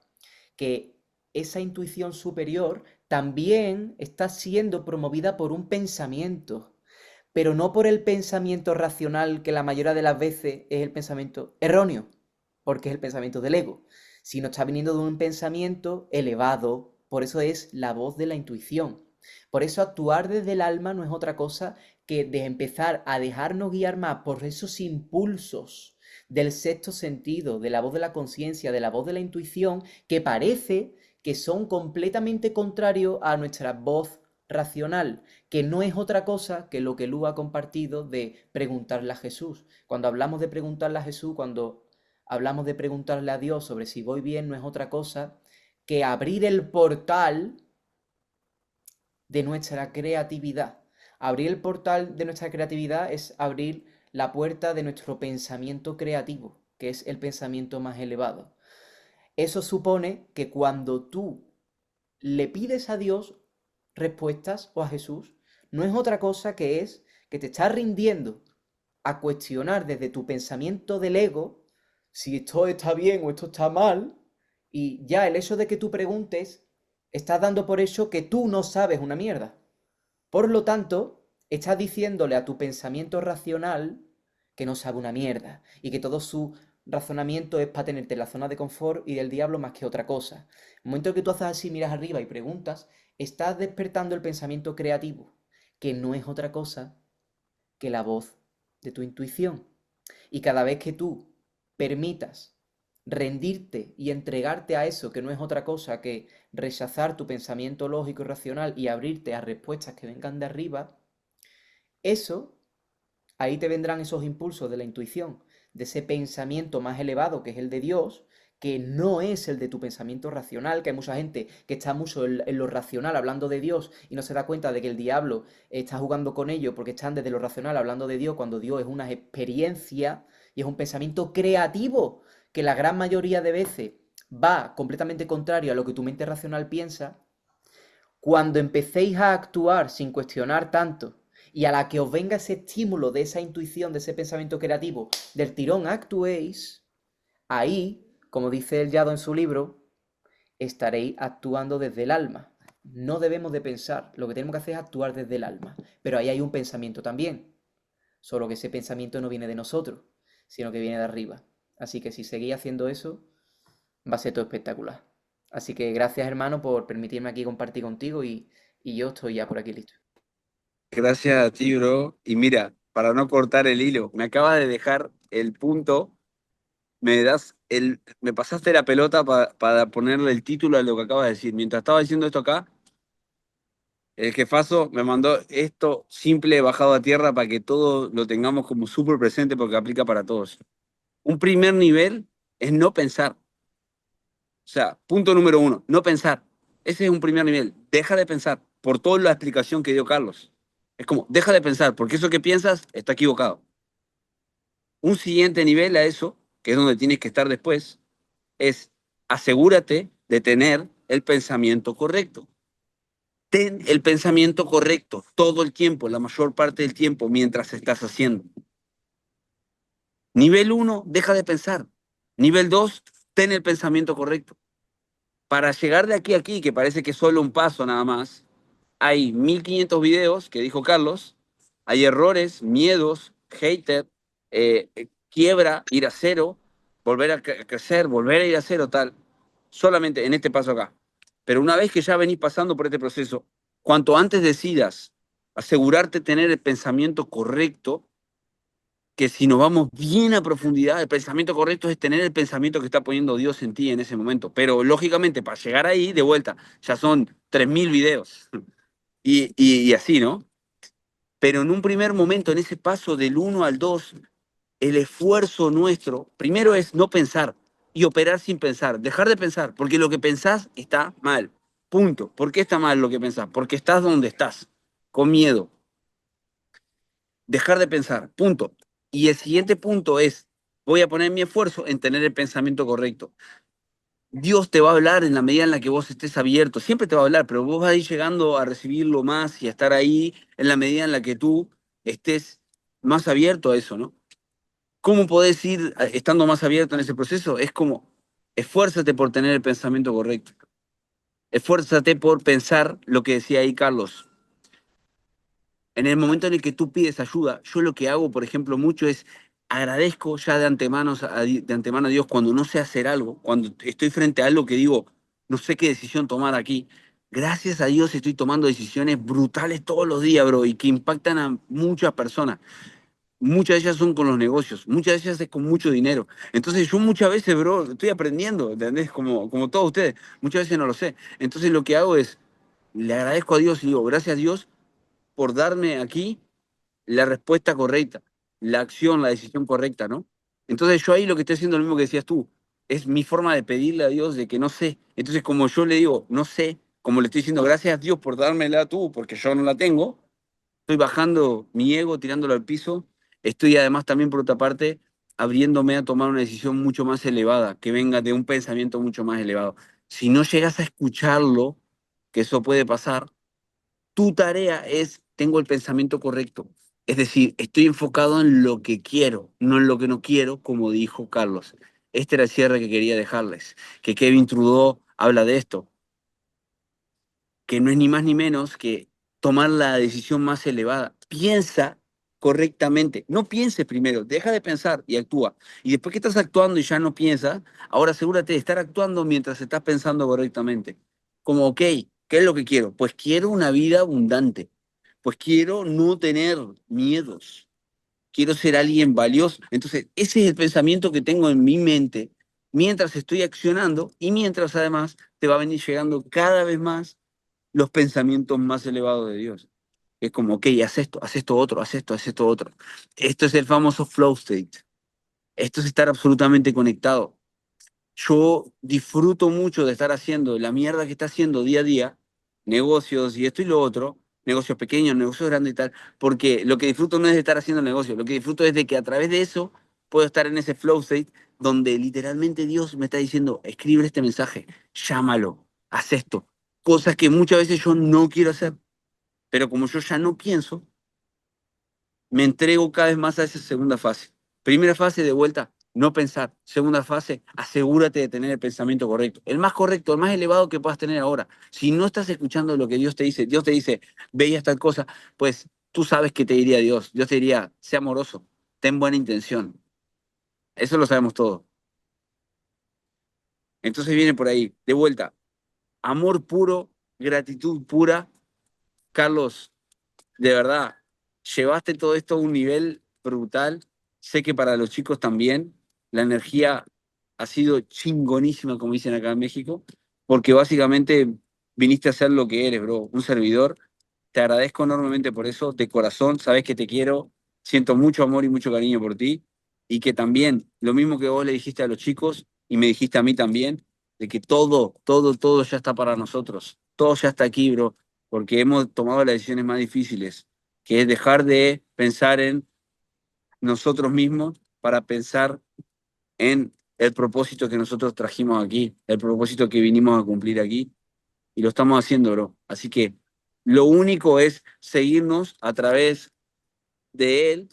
que esa intuición superior también está siendo promovida por un pensamiento, pero no por el pensamiento racional que la mayoría de las veces es el pensamiento erróneo, porque es el pensamiento del ego, sino está viniendo de un pensamiento elevado, por eso es la voz de la intuición. Por eso actuar desde el alma no es otra cosa que de empezar a dejarnos guiar más por esos impulsos del sexto sentido, de la voz de la conciencia, de la voz de la intuición, que parece que son completamente contrarios a nuestra voz racional, que no es otra cosa que lo que Lu ha compartido de preguntarle a Jesús. Cuando hablamos de preguntarle a Jesús, cuando hablamos de preguntarle a Dios sobre si voy bien, no es otra cosa que abrir el portal de nuestra creatividad. Abrir el portal de nuestra creatividad es abrir la puerta de nuestro pensamiento creativo, que es el pensamiento más elevado. Eso supone que cuando tú le pides a Dios respuestas o a Jesús, no es otra cosa que es que te estás rindiendo a cuestionar desde tu pensamiento del ego si esto está bien o esto está mal, y ya el hecho de que tú preguntes, estás dando por hecho que tú no sabes una mierda. Por lo tanto, estás diciéndole a tu pensamiento racional que no sabe una mierda y que todo su razonamiento es para tenerte en la zona de confort y del diablo más que otra cosa. El momento que tú haces así, miras arriba y preguntas, estás despertando el pensamiento creativo, que no es otra cosa que la voz de tu intuición. Y cada vez que tú permitas rendirte y entregarte a eso, que no es otra cosa que rechazar tu pensamiento lógico y racional y abrirte a respuestas que vengan de arriba, eso, ahí te vendrán esos impulsos de la intuición, de ese pensamiento más elevado que es el de Dios, que no es el de tu pensamiento racional, que hay mucha gente que está mucho en lo racional hablando de Dios y no se da cuenta de que el diablo está jugando con ellos porque están desde lo racional hablando de Dios cuando Dios es una experiencia y es un pensamiento creativo que la gran mayoría de veces va completamente contrario a lo que tu mente racional piensa. Cuando empecéis a actuar sin cuestionar tanto y a la que os venga ese estímulo de esa intuición, de ese pensamiento creativo, del tirón actuéis, ahí, como dice el Yado en su libro, estaréis actuando desde el alma. No debemos de pensar, lo que tenemos que hacer es actuar desde el alma. Pero ahí hay un pensamiento también, solo que ese pensamiento no viene de nosotros, sino que viene de arriba. Así que si seguís haciendo eso, va a ser todo espectacular. Así que gracias hermano por permitirme aquí compartir contigo y yo estoy ya por aquí listo. Gracias a ti, bro. Y mira, para no cortar el hilo, me acabas de dejar el punto, me pasaste la pelota para ponerle el título a lo que acabas de decir. Mientras estaba diciendo esto acá, el jefazo me mandó esto simple bajado a tierra para que todo lo tengamos como súper presente porque aplica para todos. Un primer nivel es no pensar. O sea, punto número uno, no pensar. Ese es un primer nivel. Deja de pensar por toda la explicación que dio Carlos. Es como, deja de pensar, porque eso que piensas está equivocado. Un siguiente nivel a eso, que es donde tienes que estar después, es asegúrate de tener el pensamiento correcto. ten el pensamiento correcto todo el tiempo, la mayor parte del tiempo, mientras estás haciendo. Nivel 1, deja de pensar. Nivel 2, ten el pensamiento correcto. Para llegar de aquí a aquí, que parece que es solo un paso nada más, hay 1500 videos, que dijo Carlos, hay errores, miedos, hater, quiebra, ir a cero, volver a crecer, volver a ir a cero, tal, solamente en este paso acá. Pero una vez que ya venís pasando por este proceso, cuanto antes decidas asegurarte de tener el pensamiento correcto, que si nos vamos bien a profundidad, el pensamiento correcto es tener el pensamiento que está poniendo Dios en ti en ese momento. Pero lógicamente, para llegar ahí, de vuelta, ya son 3000 videos. Y así, ¿no? Pero en un primer momento, en ese paso del 1 al 2, el esfuerzo nuestro, primero es no pensar y operar sin pensar, dejar de pensar, porque lo que pensás está mal. Punto. ¿Por qué está mal lo que pensás? Porque estás donde estás, con miedo. Dejar de pensar, punto. Y el siguiente punto es, voy a poner mi esfuerzo en tener el pensamiento correcto. Dios te va a hablar en la medida en la que vos estés abierto, siempre te va a hablar, pero vos vas a ir llegando a recibirlo más y a estar ahí en la medida en la que tú estés más abierto a eso, ¿no? ¿Cómo podés ir estando más abierto en ese proceso? Es como, esfuérzate por tener el pensamiento correcto. Esfuérzate por pensar lo que decía ahí Carlos. En el momento en el que tú pides ayuda, yo lo que hago, por ejemplo, mucho es agradezco ya de antemano a Dios cuando no sé hacer algo, cuando estoy frente a algo que digo, no sé qué decisión tomar aquí. Gracias a Dios estoy tomando decisiones brutales todos los días, bro, y que impactan a muchas personas. Muchas de ellas son con los negocios, muchas de ellas es con mucho dinero. Entonces yo muchas veces, bro, estoy aprendiendo, ¿entendés? Como todos ustedes, muchas veces no lo sé. Entonces lo que hago es, le agradezco a Dios y digo, gracias a Dios por darme aquí la respuesta correcta, la acción, la decisión correcta, ¿no? Entonces yo ahí lo que estoy haciendo es lo mismo que decías tú, es mi forma de pedirle a Dios de que no sé. Entonces como yo le digo, no sé, como le estoy diciendo, gracias a Dios por dármela tú, porque yo no la tengo, estoy bajando mi ego, tirándolo al piso, estoy además también por otra parte abriéndome a tomar una decisión mucho más elevada, que venga de un pensamiento mucho más elevado. Si no llegas a escucharlo, que eso puede pasar, tu tarea es, tengo el pensamiento correcto. Es decir, estoy enfocado en lo que quiero, no en lo que no quiero, como dijo Carlos. Este era el cierre que quería dejarles, que Kevin Trudeau habla de esto, que no es ni más ni menos que tomar la decisión más elevada. Piensa correctamente, no pienses primero, deja de pensar y actúa. Y después que estás actuando y ya no piensas, ahora asegúrate de estar actuando mientras estás pensando correctamente. Como, ok, ¿qué es lo que quiero? Pues quiero una vida abundante, pues quiero no tener miedos, quiero ser alguien valioso. Entonces, ese es el pensamiento que tengo en mi mente mientras estoy accionando y mientras además te va a venir llegando cada vez más los pensamientos más elevados de Dios. Es como, ok, haz esto otro, haz esto otro. Esto es el famoso flow state. Esto es estar absolutamente conectado. Yo disfruto mucho de estar haciendo la mierda que está haciendo día a día, negocios y esto y lo otro, negocios pequeños, negocios grandes y tal, porque lo que disfruto no es de estar haciendo el negocio, lo que disfruto es de que a través de eso puedo estar en ese flow state donde literalmente Dios me está diciendo, escribe este mensaje, llámalo, haz esto, cosas que muchas veces yo no quiero hacer, pero como yo ya no pienso, me entrego cada vez más a esa segunda fase. Primera fase de vuelta, no pensar. Segunda fase, asegúrate de tener el pensamiento correcto, el más elevado que puedas tener ahora. Si no estás escuchando lo que Dios te dice, veías tal cosa, pues tú sabes que te diría Dios. Dios te diría, sé amoroso, ten buena intención. Eso lo sabemos todos. Entonces viene por ahí, de vuelta, amor puro, gratitud pura. Carlos, de verdad, llevaste todo esto a un nivel brutal. Sé que para los chicos también la energía ha sido chingonísima, como dicen acá en México, porque básicamente viniste a ser lo que eres, bro, un servidor. Te agradezco enormemente por eso, de corazón, sabes que te quiero, siento mucho amor y mucho cariño por ti, y que también, lo mismo que vos le dijiste a los chicos, y me dijiste a mí también, de que todo ya está para nosotros, todo ya está aquí, bro, porque hemos tomado las decisiones más difíciles, que es dejar de pensar en nosotros mismos para pensar en el propósito que nosotros trajimos aquí, el propósito que vinimos a cumplir aquí, y lo estamos haciendo, bro. Así que Lo único es seguirnos a través de Él,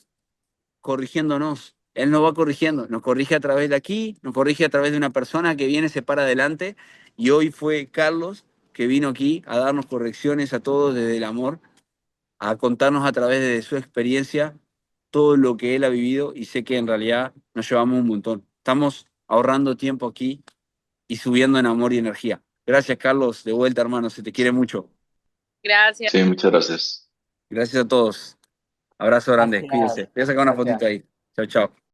corrigiéndonos. Él nos va corrigiendo, nos corrige a través de aquí, nos corrige a través de una persona que viene, se para adelante, y hoy fue Carlos que vino aquí a darnos correcciones a todos desde el amor, a contarnos a través de su experiencia todo lo que él ha vivido, y sé que en realidad nos llevamos un montón. Estamos ahorrando tiempo aquí y subiendo en amor y energía. Gracias, Carlos, de vuelta, hermano, se te quiere mucho. Gracias. Sí, muchas gracias. Gracias a todos. Abrazo grande, Gracias, cuídense. Voy a sacar una fotito gracias. ahí. Chao, chao.